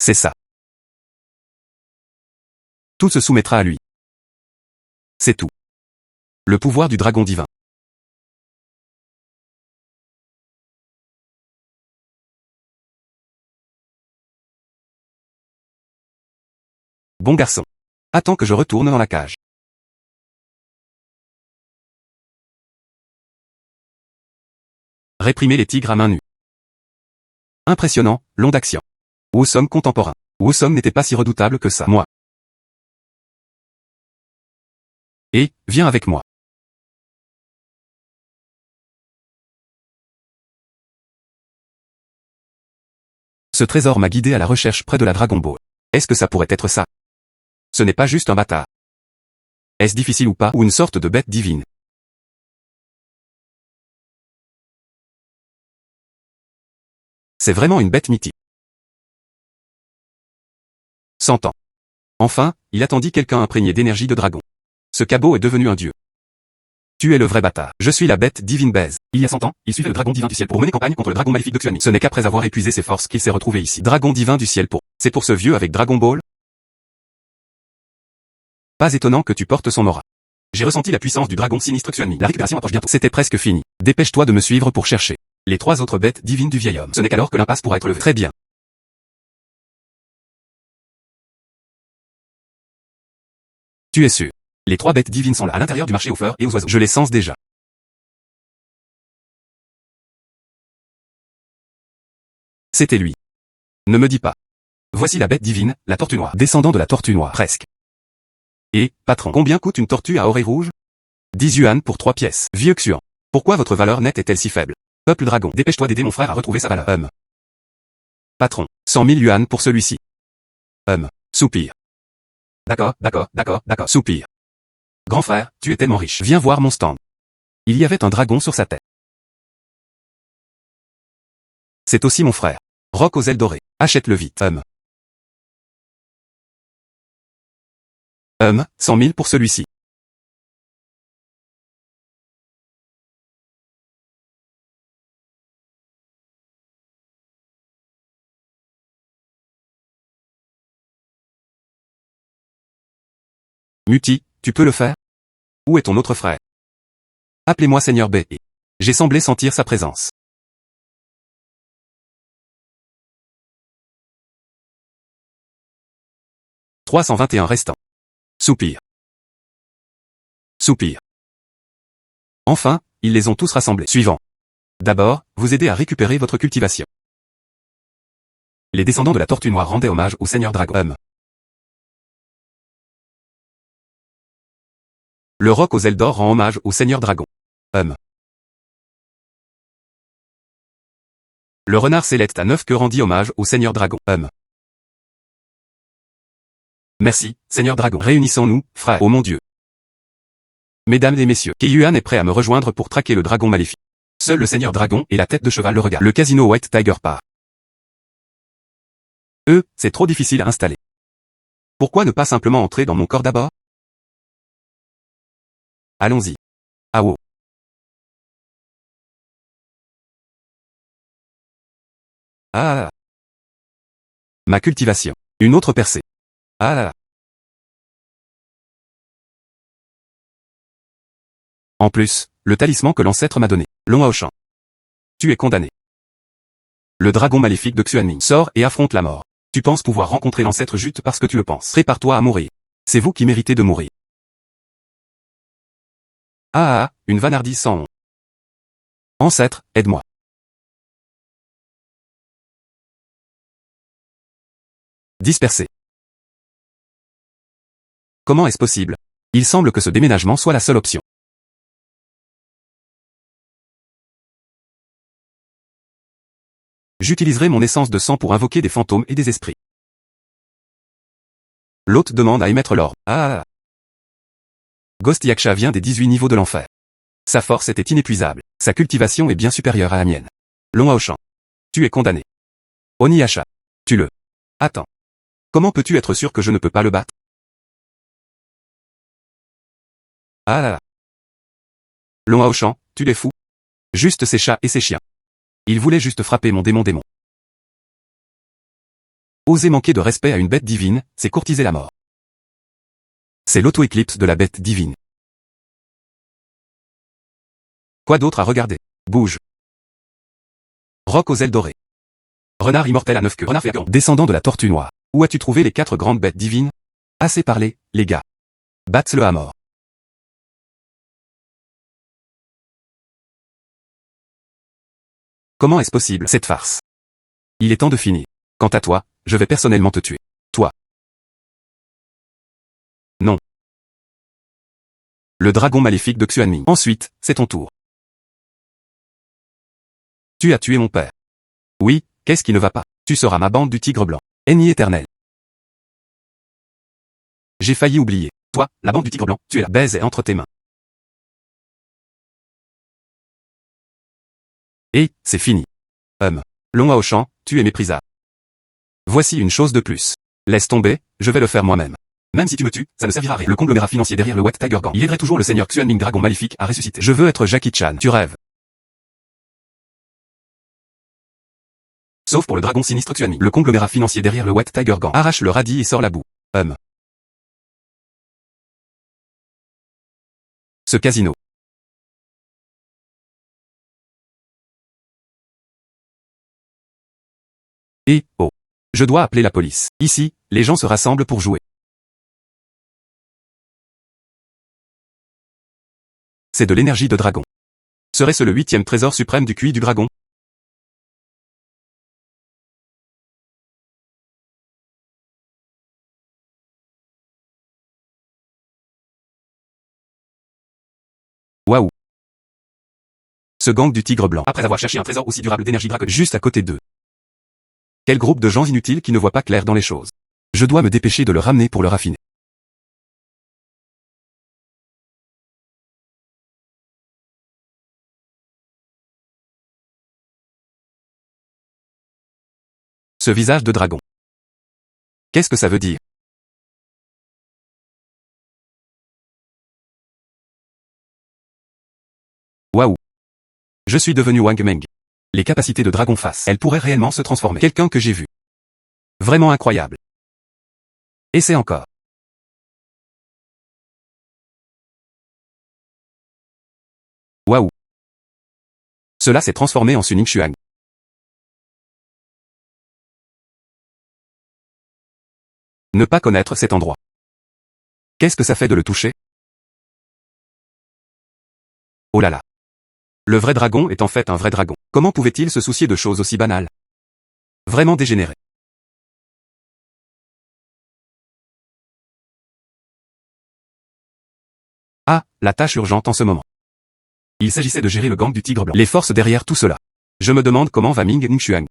[SPEAKER 1] C'est ça. Tout se soumettra à lui. C'est tout. Le pouvoir du dragon divin. Bon garçon. Attends que je retourne dans la cage. Réprimer les tigres à main nue. Impressionnant, long d'action. Wusong contemporain. Wusong n'était pas si redoutable que ça. Moi. Et, viens avec moi. Ce trésor m'a guidé à la recherche près de la Dragon Ball. Est-ce que ça pourrait être ça? Ce n'est pas juste un bâtard. Est-ce difficile ou pas, ou une sorte de bête divine? C'est vraiment une bête mythique. 100 ans. Enfin, il attendit quelqu'un imprégné d'énergie de dragon. Ce cabot est devenu un dieu. Tu es le vrai bâtard. Je suis la bête divine Baise. Il y a 100 ans, il suivait le dragon divin du ciel pour mener campagne contre le dragon maléfique de Xuanming. Ce n'est qu'après avoir épuisé ses forces qu'il s'est retrouvé ici. Dragon divin du ciel pour. C'est pour ce vieux avec Dragon Ball? Pas étonnant que tu portes son aura. J'ai ressenti la puissance du dragon sinistre Xuanming. La récupération approche bientôt. C'était presque fini. Dépêche-toi de me suivre pour chercher les 3 autres bêtes divines du vieil homme. Ce n'est qu'alors que l'impasse pourra être levée. Très bien. Tu es sûr. Les 3 bêtes divines sont là, à l'intérieur du marché aux fleurs et aux oiseaux. Je les sens déjà. C'était lui. Ne me dis pas. Voici la bête divine, la tortue noire. Descendant de la tortue noire. Presque. Et, patron, combien coûte une tortue à oreilles rouges? 10 yuan pour 3 pièces. Vieux Xuan. Pourquoi votre valeur nette est-elle si faible? Peuple dragon, dépêche-toi d'aider mon frère à retrouver sa valeur. Patron, 100 000 yuan pour celui-ci. Soupir. D'accord, soupir. Grand frère, tu es tellement riche. Viens voir mon stand. Il y avait un dragon sur sa tête. C'est aussi mon frère. Roc aux ailes dorées. Achète-le vite. 100 000 pour celui-ci. Muti, tu peux le faire? Où est ton autre frère? Appelez-moi Seigneur B. J'ai semblé sentir sa présence. « 321 restants. Soupir. Soupir. Enfin, ils les ont tous rassemblés. Suivant. D'abord, vous aider à récupérer votre cultivation. Les descendants de la tortue noire rendaient hommage au Seigneur Dragon. Le roc aux ailes d'or rend hommage au Seigneur Dragon. Le renard céleste à 9 queues rendit hommage au Seigneur Dragon. Merci, Seigneur Dragon. Réunissons-nous, frères. Oh mon Dieu. Mesdames et messieurs, Keiyuan est prêt à me rejoindre pour traquer le dragon maléfique. Seul le Seigneur Dragon et la tête de cheval le regardent. Le casino White Tiger part. C'est trop difficile à installer. Pourquoi ne pas simplement entrer dans mon corps d'abord? Allons-y. Awo. Ah. Ma cultivation. Une autre percée. Ah. En plus, le talisman que l'ancêtre m'a donné. Long au champ. Tu es condamné. Le dragon maléfique de Xuanming sort et affronte la mort. Tu penses pouvoir rencontrer l'ancêtre juste parce que tu le penses. Prépare-toi à mourir. C'est vous qui méritez de mourir. Ah, une vanardise sans honte. Ancêtre, aide-moi. Dispersé. Comment est-ce possible? Il semble que ce déménagement soit la seule option. J'utiliserai mon essence de sang pour invoquer des fantômes et des esprits. L'hôte demande à émettre l'ordre. Ah. Ghost Yaksha vient des 18 niveaux de l'enfer. Sa force était inépuisable. Sa cultivation est bien supérieure à la mienne. Long Aoshan. Tu es condamné. Oniyasha. Tue-le. Attends. Comment peux-tu être sûr que je ne peux pas le battre? Ah là là. Long Aoshan, tu les fous. Juste ces chats et ces chiens. Il voulait juste frapper mon démon. Oser manquer de respect à une bête divine, c'est courtiser la mort. C'est l'auto-éclipse de la bête divine. Quoi d'autre à regarder? Bouge. Roc aux ailes dorées. Renard immortel à 9 queues. Renard fécond. Descendant de la tortue noire. Où as-tu trouvé les 4 grandes bêtes divines? Assez parlé, les gars. Batte-le à mort. Comment est-ce possible, cette farce? Il est temps de finir. Quant à toi, je vais personnellement te tuer. Toi. Non. Le dragon maléfique de Xuanming. Ensuite, c'est ton tour. Tu as tué mon père. Oui, qu'est-ce qui ne va pas? Tu seras ma bande du tigre blanc. Ennemi éternel. J'ai failli oublier. Toi, la bande du tigre blanc, tu es la baise est entre tes mains. Et, c'est fini. Long Aoshan, tu es méprisable. Voici une chose de plus. Laisse tomber, je vais le faire moi-même. Même si tu me tues, ça ne servira à rien. Le conglomérat financier derrière le White Tiger Gang. Il aiderait toujours le seigneur Xuanming Dragon Maléfique à ressusciter. Je veux être Jackie Chan. Tu rêves. Sauf pour le dragon sinistre Xuanming. Le conglomérat financier derrière le White Tiger Gang arrache le radis et sort la boue. Ce casino. Et, oh. Je dois appeler la police. Ici, les gens se rassemblent pour jouer. C'est de l'énergie de dragon. Serait-ce le 8e trésor suprême du QI du dragon? Waouh. Ce gang du tigre blanc. Après avoir cherché un trésor aussi durable d'énergie dragon juste à côté d'eux. Quel groupe de gens inutiles qui ne voient pas clair dans les choses. Je dois me dépêcher de le ramener pour le raffiner. Ce visage de dragon. Qu'est-ce que ça veut dire? Waouh. Je suis devenu Wang Meng. Les capacités de dragon face. Elle pourrait réellement se transformer. Quelqu'un que j'ai vu. Vraiment incroyable. Essaie encore. Waouh. Cela s'est transformé en Suning Xuan. Ne pas connaître cet endroit. Qu'est-ce que ça fait de le toucher? Oh là là. Le vrai dragon est en fait un vrai dragon. Comment pouvait-il se soucier de choses aussi banales? Vraiment dégénéré. Ah, la tâche urgente en ce moment. Il s'agissait de gérer le gang du tigre blanc. Les forces derrière tout cela. Je me demande comment va Ming Ningxuan.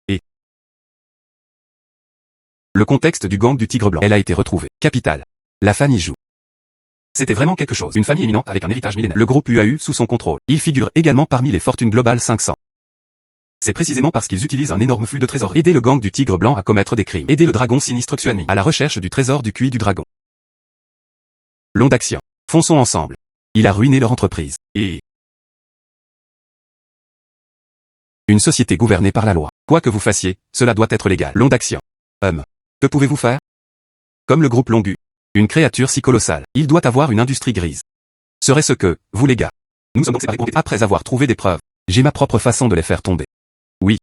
[SPEAKER 1] Et le contexte du gang du tigre blanc. Elle a été retrouvée. Capitale. La famille joue. C'était vraiment quelque chose. Une famille éminente avec un héritage millénaire. Le groupe UAU sous son contrôle. Il figure également parmi les fortunes globales 500. C'est précisément parce qu'ils utilisent un énorme flux de trésors. Aider le gang du tigre blanc à commettre des crimes. Aider le dragon sinistre Xuanming à la recherche du trésor du QI du dragon. Long d'action. Fonçons ensemble. Il a ruiné leur entreprise. Et une société gouvernée par la loi. Quoi que vous fassiez, cela doit être légal. Long d'action. Que pouvez-vous faire? Comme le groupe Longu. Une créature si colossale. Il doit avoir une industrie grise. Serait-ce que, vous les gars, Nous sommes donc séparés pour... Après avoir trouvé des preuves, j'ai ma propre façon de les faire tomber. Oui.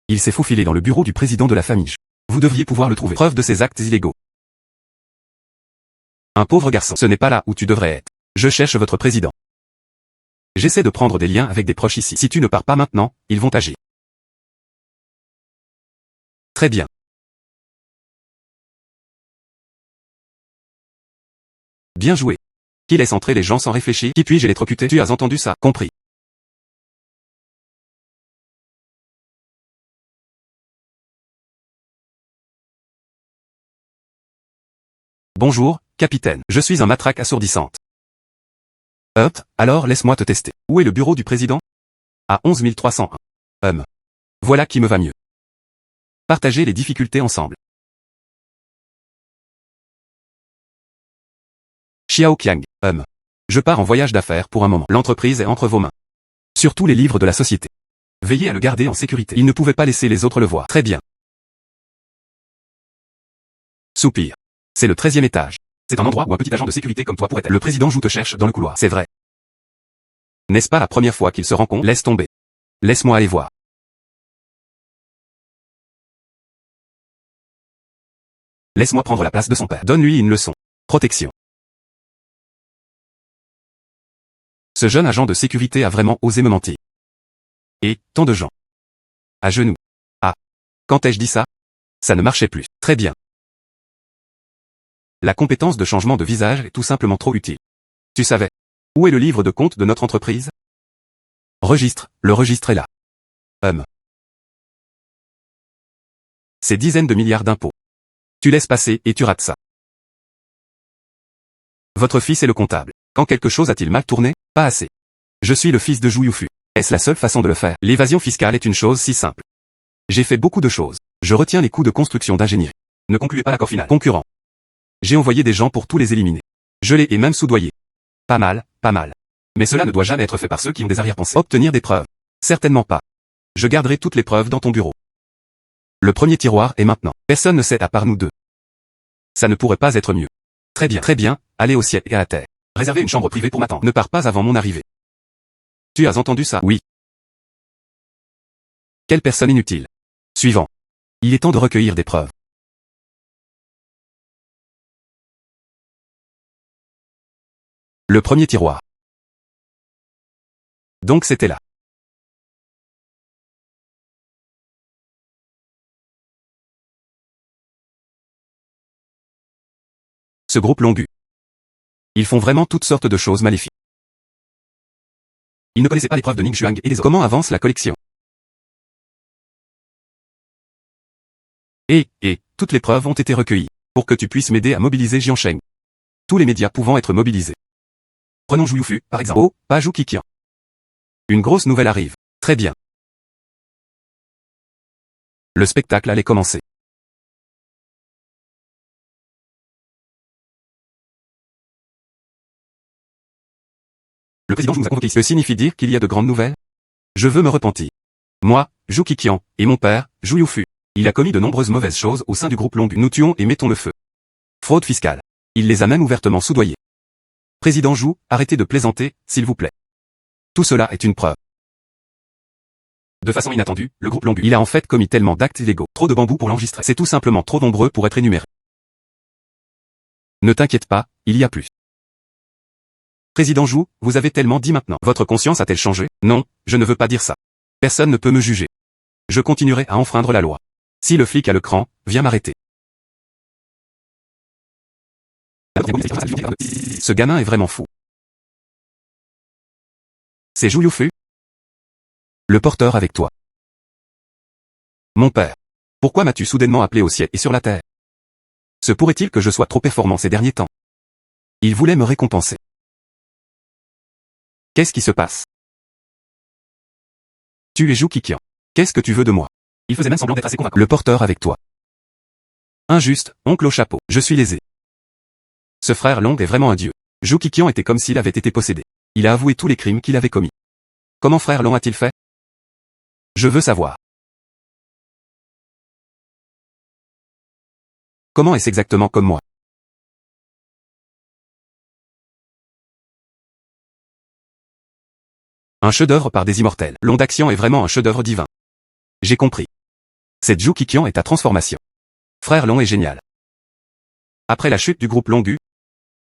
[SPEAKER 1] Il s'est faufilé dans le bureau du président de la famille. Vous devriez pouvoir le trouver. Preuve de ses actes illégaux. Un pauvre garçon. Ce n'est pas là où tu devrais être. Je cherche votre président. J'essaie de prendre des liens avec des proches ici. Si tu ne pars pas maintenant, ils vont agir. Très bien. Bien joué. Qui laisse entrer les gens sans réfléchir? Qui puis-je électrocuter? Tu as entendu ça? Compris. Bonjour, capitaine. Je suis un matraque assourdissante. Alors laisse-moi te tester. Où est le bureau du président? À 11 301. Voilà qui me va mieux. Partagez les difficultés ensemble. Xiao Qiang. Je pars en voyage d'affaires pour un moment. L'entreprise est entre vos mains. Surtout les livres de la société. Veillez à le garder en sécurité. Il ne pouvait pas laisser les autres le voir. Très bien. Soupir. C'est le 13e étage. C'est un endroit où un petit agent de sécurité comme toi pourrait être. Le président Zhou te cherche dans le couloir. C'est vrai. N'est-ce pas la première fois qu'ils se rencontrent? Laisse tomber. Laisse-moi aller voir. Laisse-moi prendre la place de son père. Donne-lui une leçon. Protection. Ce jeune agent de sécurité a vraiment osé me mentir. Et, tant de gens. À genoux. Ah. Quand ai-je dit ça? Ça ne marchait plus. Très bien. La compétence de changement de visage est tout simplement trop utile. Tu savais. Où est le livre de compte de notre entreprise? Registre, le registre est là. C'est dizaines de milliards d'impôts. Tu laisses passer et tu rates ça. Votre fils est le comptable. Quand quelque chose a-t-il mal tourné? Pas assez. Je suis le fils de Zhou Yufu. Est-ce la seule façon de le faire? L'évasion fiscale est une chose si simple. J'ai fait beaucoup de choses. Je retiens les coûts de construction d'ingénierie. Ne concluez pas l'accord final. Concurrent. J'ai envoyé des gens pour tous les éliminer. Je les ai même soudoyés. Pas mal, pas mal. Mais cela ne doit jamais être fait par ceux qui ont des arrière-pensées. Obtenir des preuves. Certainement pas. Je garderai toutes les preuves dans ton bureau. Le premier tiroir est maintenant. Personne ne sait à part nous deux. Ça ne pourrait pas être mieux. Très bien, allez au ciel et à la terre. Réservez une chambre privée pour m'attendre. Ne pars pas avant mon arrivée. Tu as entendu ça? Oui. Quelle personne inutile. Suivant. Il est temps de recueillir des preuves. Le premier tiroir. Donc c'était là. Ce groupe Longu. Ils font vraiment toutes sortes de choses maléfiques. Ils ne connaissaient pas les preuves de Ning Xuang et les autres. Comment avance la collection? Toutes les preuves ont été recueillies, pour que tu puisses m'aider à mobiliser Jiansheng. Tous les médias pouvant être mobilisés. Prenons Zhou Yufu, par exemple. Oh, pas Zhou Qiqian. Une grosse nouvelle arrive. Très bien. Le spectacle allait commencer. Le président nous a convoqués. Ce signifie dire qu'il y a de grandes nouvelles? Je veux me repentir. Moi, Zhou Qiqian, et mon père, Zhou Yufu. Il a commis de nombreuses mauvaises choses au sein du groupe Longu. Nous tuons et mettons le feu. Fraude fiscale. Il les a même ouvertement soudoyés. Président Zhou, arrêtez de plaisanter, s'il vous plaît. Tout cela est une preuve. De façon inattendue, le groupe Longu. Il a en fait commis tellement d'actes illégaux. Trop de bambou pour l'enregistrer. C'est tout simplement trop nombreux pour être énuméré. Ne t'inquiète pas, il y a plus. Président Zhou, vous avez tellement dit maintenant. Votre conscience a-t-elle changé? Non, je ne veux pas dire ça. Personne ne peut me juger. Je continuerai à enfreindre la loi. Si le flic a le cran, viens m'arrêter. Ce gamin est vraiment fou. C'est Zhou Yufu? Le porteur avec toi. Mon père. Pourquoi m'as-tu soudainement appelé au ciel et sur la terre? Se pourrait-il que je sois trop performant ces derniers temps? Il voulait me récompenser. Qu'est-ce qui se passe? Tu es Zhou Qiqian. Qu'est-ce que tu veux de moi? Il faisait même semblant d'être assez convaincant. Le porteur avec toi. Injuste, oncle au chapeau. Je suis lésé. Ce frère Long est vraiment un dieu. Zhou Qiqian était comme s'il avait été possédé. Il a avoué tous les crimes qu'il avait commis. Comment frère Long a-t-il fait? Je veux savoir. Comment est-ce exactement comme moi? Un chef-d'œuvre par des immortels. L'Ondaxian est vraiment un chef-d'œuvre divin. J'ai compris. Cette Zhou Qiqian est ta transformation. Frère Long est génial. Après la chute du groupe Longu,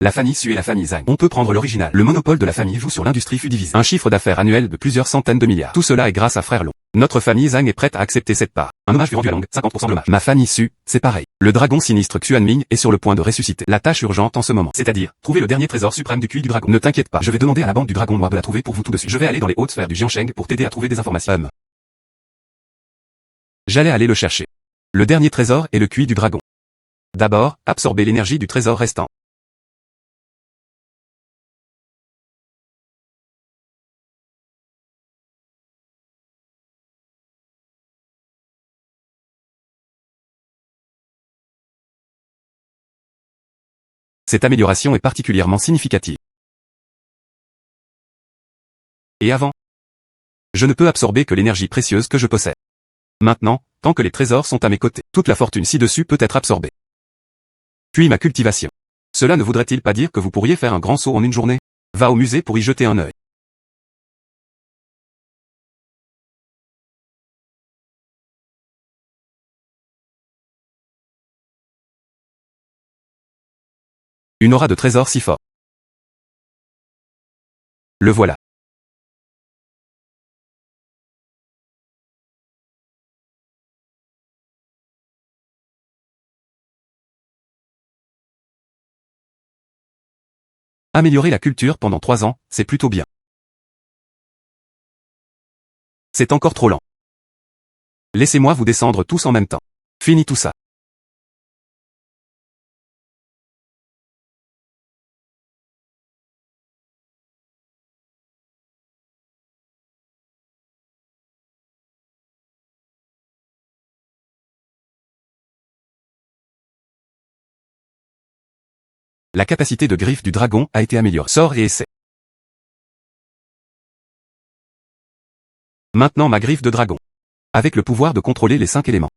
[SPEAKER 1] la famille Su et la famille Zhang. On peut prendre l'original. Le monopole de la famille Zhou sur l'industrie fut divisé. Un chiffre d'affaires annuel de plusieurs centaines de milliards. Tout cela est grâce à Frère Long. Notre famille Zhang est prête à accepter cette part. Un hommage fut rendu à Long, 50% de l'hommage. Ma famille Su, c'est pareil. Le dragon sinistre Xuanming est sur le point de ressusciter. La tâche urgente en ce moment. C'est-à-dire, trouver le dernier trésor suprême du QI du dragon. Ne t'inquiète pas, je vais demander à la bande du dragon noir de la trouver pour vous tout de suite. Je vais aller dans les hautes sphères du Jiansheng pour t'aider à trouver des informations. J'allais aller le chercher. Le dernier trésor est le QI du dragon. D'abord, absorber l'énergie du trésor restant. Cette amélioration est particulièrement significative. Et avant, je ne peux absorber que l'énergie précieuse que je possède. Maintenant, tant que les trésors sont à mes côtés, toute la fortune ci-dessus peut être absorbée. Puis ma cultivation. Cela ne voudrait-il pas dire que vous pourriez faire un grand saut en une journée? Va au musée pour y jeter un œil. Une aura de trésor si fort. Le voilà. Améliorer la culture pendant 3 ans, c'est plutôt bien. C'est encore trop lent. Laissez-moi vous descendre tous en même temps. Fini tout ça. La capacité de griffe du dragon a été améliorée. Sort et essai. Maintenant ma griffe de dragon. Avec le pouvoir de contrôler les 5 éléments.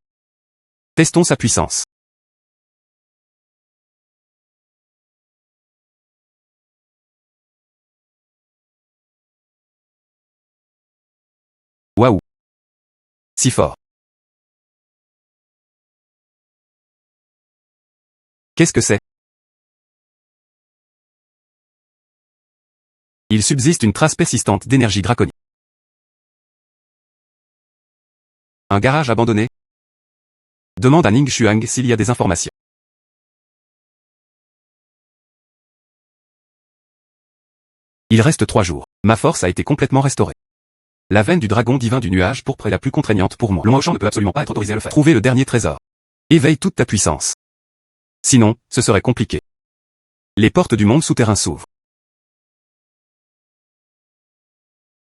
[SPEAKER 1] Testons sa puissance. Waouh. Si fort. Qu'est-ce que c'est? Il subsiste une trace persistante d'énergie draconique. Un garage abandonné? Demande à Ning Xuang s'il y a des informations. Il reste 3 jours. Ma force a été complètement restaurée. La veine du dragon divin du nuage pourpre est la plus contraignante pour moi. L'Ondaxian ne peut absolument pas être autorisé à le faire. Trouver le dernier trésor. Éveille toute ta puissance. Sinon, ce serait compliqué. Les portes du monde souterrain s'ouvrent.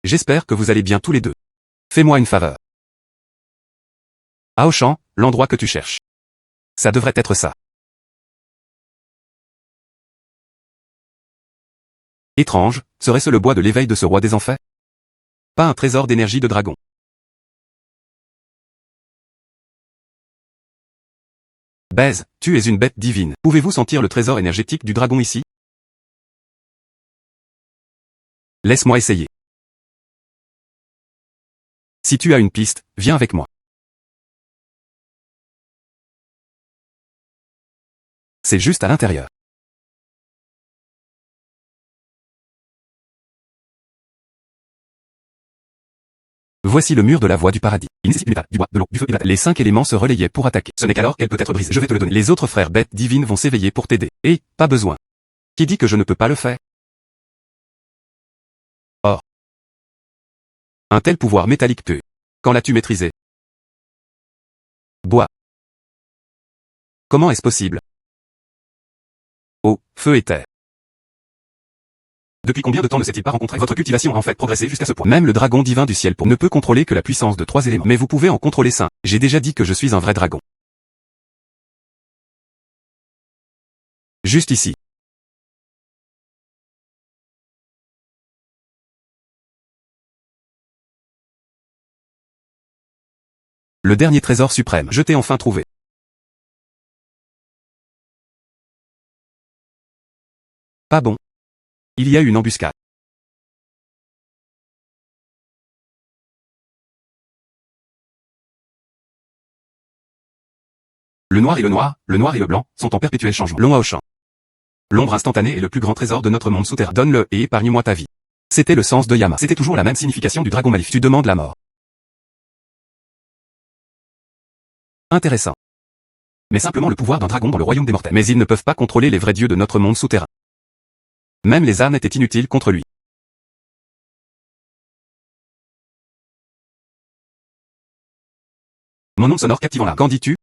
[SPEAKER 1] J'espère que vous allez bien tous les deux. Fais-moi une faveur. Aoshan, l'endroit que tu cherches. Ça devrait être ça. Étrange, serait-ce le bois de l'éveil de ce roi des enfers? Pas un trésor d'énergie de dragon. Baise, tu es une bête divine. Pouvez-vous sentir le trésor énergétique du dragon ici? Laisse-moi essayer. Si tu as une piste, viens avec moi. C'est juste à l'intérieur. Voici le mur de la voie du paradis. Il nécessite une étape, du bois, de l'eau, du feu et de la terre. Les 5 éléments se relayaient pour attaquer. Ce n'est qu'alors qu'elle peut être brisée. Je vais te le donner. Les autres frères bêtes divines vont s'éveiller pour t'aider. Et, pas besoin. Qui dit que je ne peux pas le faire? Or. Un tel pouvoir métallique peut. Quand l'as-tu maîtrisé? Bois. Comment est-ce possible? Eau, feu et terre. Depuis combien de temps ne s'est-il pas rencontré? Votre cultivation a en fait progressé jusqu'à ce point. Même le dragon divin du ciel ne peut contrôler que la puissance de 3 éléments. Mais vous pouvez en contrôler 5. J'ai déjà dit que je suis un vrai dragon. Juste ici. Le dernier trésor suprême. Je t'ai enfin trouvé. Pas bon. Il y a une embuscade. Le noir et le blanc, sont en perpétuel changement. Long Aoshan. L'ombre instantanée est le plus grand trésor de notre monde souterrain. Donne-le et épargne-moi ta vie. C'était le sens de Yama. C'était toujours la même signification du dragon maléfique. Tu demandes la mort. Intéressant. Mais simplement le pouvoir d'un dragon dans le royaume des mortels. Mais ils ne peuvent pas contrôler les vrais dieux de notre monde souterrain. Même les ânes étaient inutiles contre lui. Mon nom sonore captivant l'âme. Qu'en dis-tu?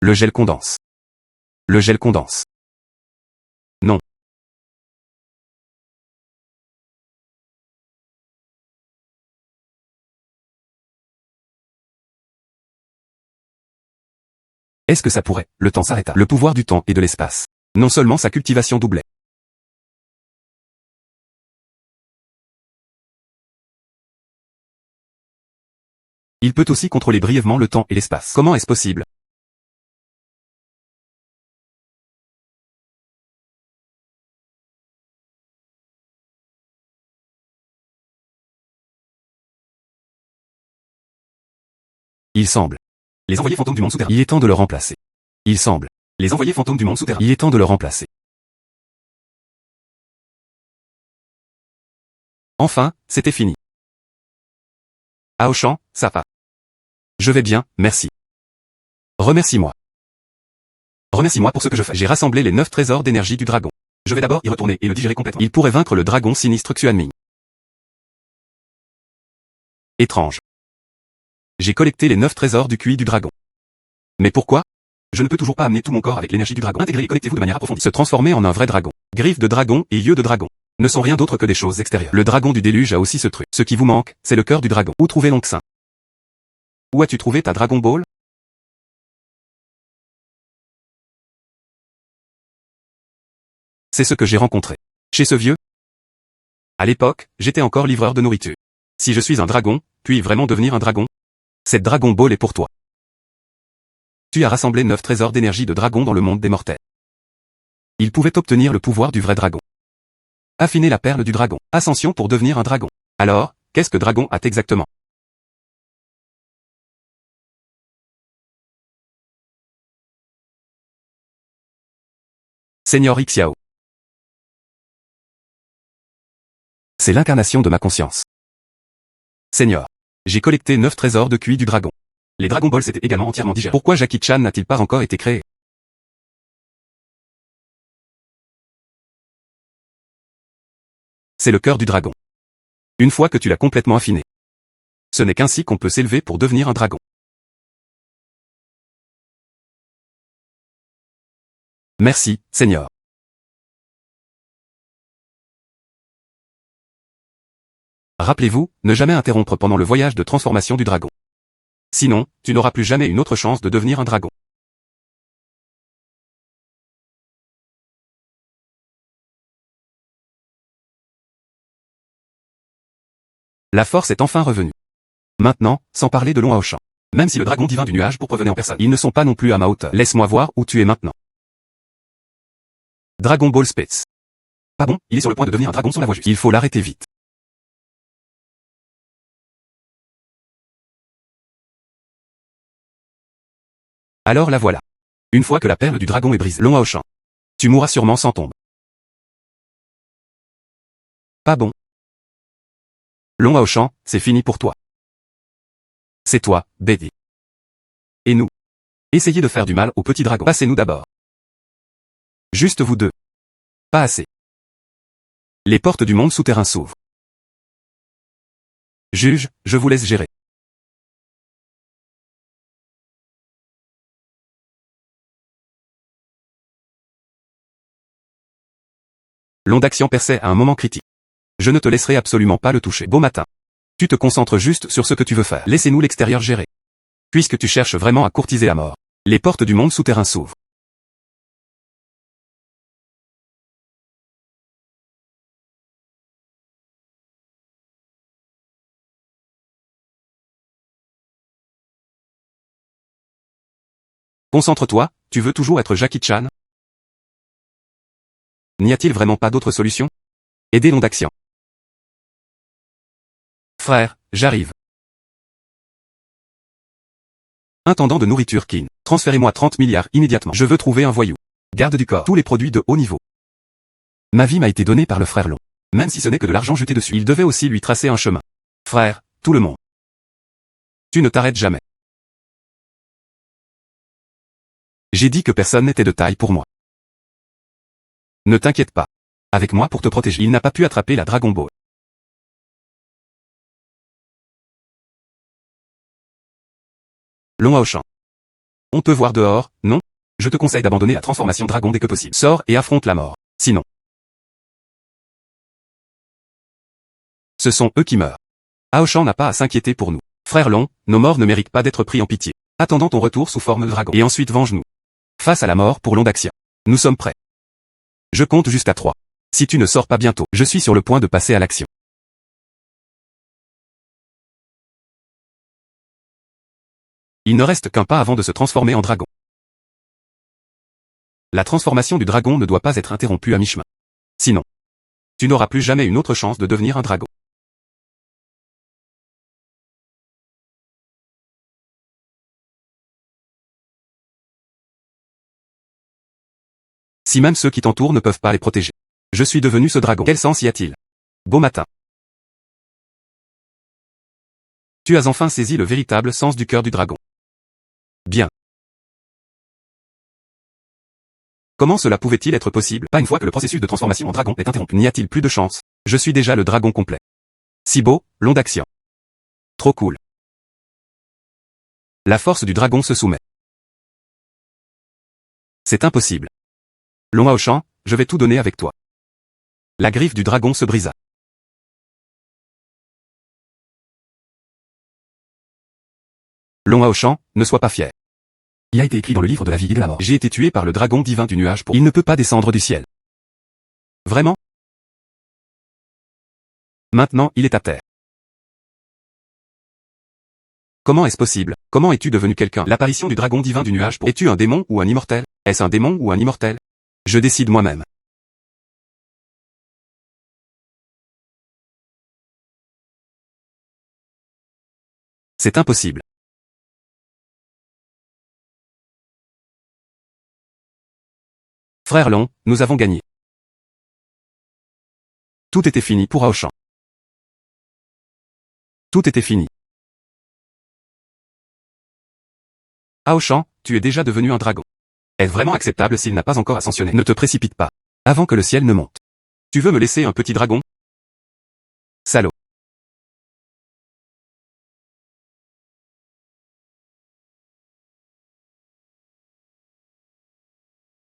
[SPEAKER 1] Le gel condense. Le gel condense. Non. Est-ce que ça pourrait? Le temps s'arrêta. Le pouvoir du temps et de l'espace. Non seulement sa cultivation doublait. Il peut aussi contrôler brièvement le temps et l'espace. Comment est-ce possible? Il semble. Les envoyés fantômes du monde souterrain. Il est temps de le remplacer. Il semble. Les envoyés fantômes du monde souterrain. Il est temps de le remplacer. Enfin, c'était fini. Aoshan, ça va. Je vais bien, merci. Remercie-moi. Remercie-moi pour ce que je fais. J'ai rassemblé les 9 trésors d'énergie du dragon. Je vais d'abord y retourner et le digérer complètement. Il pourrait vaincre le dragon sinistre Xuanming. Étrange. J'ai collecté les 9 trésors du QI du dragon. Mais pourquoi? Je ne peux toujours pas amener tout mon corps avec l'énergie du dragon. Intégrez et connectez-vous de manière approfondie. Se transformer en un vrai dragon. Griffes de dragon et yeux de dragon ne sont rien d'autre que des choses extérieures. Le dragon du déluge a aussi ce truc. Ce qui vous manque, c'est le cœur du dragon. Où trouver l'oncle saint? Où as-tu trouvé ta Dragon Ball? C'est ce que j'ai rencontré. Chez ce vieux? À l'époque, j'étais encore livreur de nourriture. Si je suis un dragon, puis vraiment devenir un dragon? Cette Dragon Ball est pour toi. Tu as rassemblé 9 trésors d'énergie de dragon dans le monde des mortels. Il pouvait obtenir le pouvoir du vrai dragon. Affiner la perle du dragon. Ascension pour devenir un dragon. Alors, qu'est-ce que dragon a exactement? Seigneur Ixiao. C'est l'incarnation de ma conscience. Seigneur. J'ai collecté 9 trésors de QI du dragon. Les Dragon Balls étaient également entièrement digérés. Pourquoi Jackie Chan n'a-t-il pas encore été créé? C'est le cœur du dragon. Une fois que tu l'as complètement affiné. Ce n'est qu'ainsi qu'on peut s'élever pour devenir un dragon. Merci, Seigneur. Rappelez-vous, ne jamais interrompre pendant le voyage de transformation du dragon. Sinon, tu n'auras plus jamais une autre chance de devenir un dragon. La force est enfin revenue. Maintenant, sans parler de Long Aoshan. Même si le dragon divin du nuage pour revenir en personne, ils ne sont pas non plus à ma hauteur. Laisse-moi voir où tu es maintenant. Dragon Ball Space. Pas bon, il est sur le point de devenir un dragon sur la voie juste. Il faut l'arrêter vite. Alors la voilà. Une fois que la perle du dragon est brisée, Long Aoshan. Tu mourras sûrement sans tombe. Pas bon. Long Aoshan, c'est fini pour toi. C'est toi, Betty. Et nous. Essayez de faire du mal au petit dragon. Passez-nous d'abord. Juste vous deux. Pas assez. Les portes du monde souterrain s'ouvrent. Juge, je vous laisse gérer. L'onde d'action perçait à un moment critique. Je ne te laisserai absolument pas le toucher. Beau matin. Tu te concentres juste sur ce que tu veux faire. Laissez-nous l'extérieur gérer. Puisque tu cherches vraiment à courtiser la mort. Les portes du monde souterrain s'ouvrent. Concentre-toi, tu veux toujours être Jackie Chan? N'y a-t-il vraiment pas d'autre solution? Aider l'ondaction. Frère, j'arrive. Intendant de nourriture Kin. Transférez-moi 30 milliards immédiatement. Je veux trouver un voyou. Garde du corps. Tous les produits de haut niveau. Ma vie m'a été donnée par le frère Long. Même si ce n'est que de l'argent jeté dessus. Il devait aussi lui tracer un chemin. Frère, tout le monde. Tu ne t'arrêtes jamais. J'ai dit que personne n'était de taille pour moi. Ne t'inquiète pas. Avec moi pour te protéger. Il n'a pas pu attraper la Dragon Ball. Long Aoshan. On peut voir dehors, non? Je te conseille d'abandonner la transformation dragon dès que possible. Sors et affronte la mort. Sinon. Ce sont eux qui meurent. Aoshan n'a pas à s'inquiéter pour nous. Frère Long, nos morts ne méritent pas d'être pris en pitié. Attendons ton retour sous forme de dragon. Et ensuite venge-nous. Face à la mort pour l'ondaction. Nous sommes prêts. Je compte jusqu'à 3. Si tu ne sors pas bientôt, je suis sur le point de passer à l'action. Il ne reste qu'un pas avant de se transformer en dragon. La transformation du dragon ne doit pas être interrompue à mi-chemin. Sinon, tu n'auras plus jamais une autre chance de devenir un dragon. Si même ceux qui t'entourent ne peuvent pas les protéger. Je suis devenu ce dragon. Quel sens y a-t-il? Beau matin. Tu as enfin saisi le véritable sens du cœur du dragon. Bien. Comment cela pouvait-il être possible? Pas une fois que le processus de transformation en dragon est interrompu. N'y a-t-il plus de chance? Je suis déjà le dragon complet. Si beau, l'ondaction. Trop cool. La force du dragon se soumet. C'est impossible. Long Aoshan, je vais tout donner avec toi. La griffe du dragon se brisa. Long Aoshan, ne sois pas fier. Il a été écrit dans le livre de la vie et de la mort. J'ai été tué par le dragon divin du nuage pour... Il ne peut pas descendre du ciel. Vraiment? Maintenant, il est à terre. Comment est-ce possible? Comment es-tu devenu quelqu'un? L'apparition du dragon divin du nuage pour... Es-tu un démon ou un immortel? Est-ce un démon ou un immortel? Je décide moi-même. C'est impossible. Frère Long, nous avons gagné. Tout était fini pour Aoshan. Tout était fini. Aoshan, tu es déjà devenu un dragon. Est-ce vraiment acceptable s'il n'a pas encore ascensionné? Ne te précipite pas. Avant que le ciel ne monte. Tu veux me laisser un petit dragon? Salaud.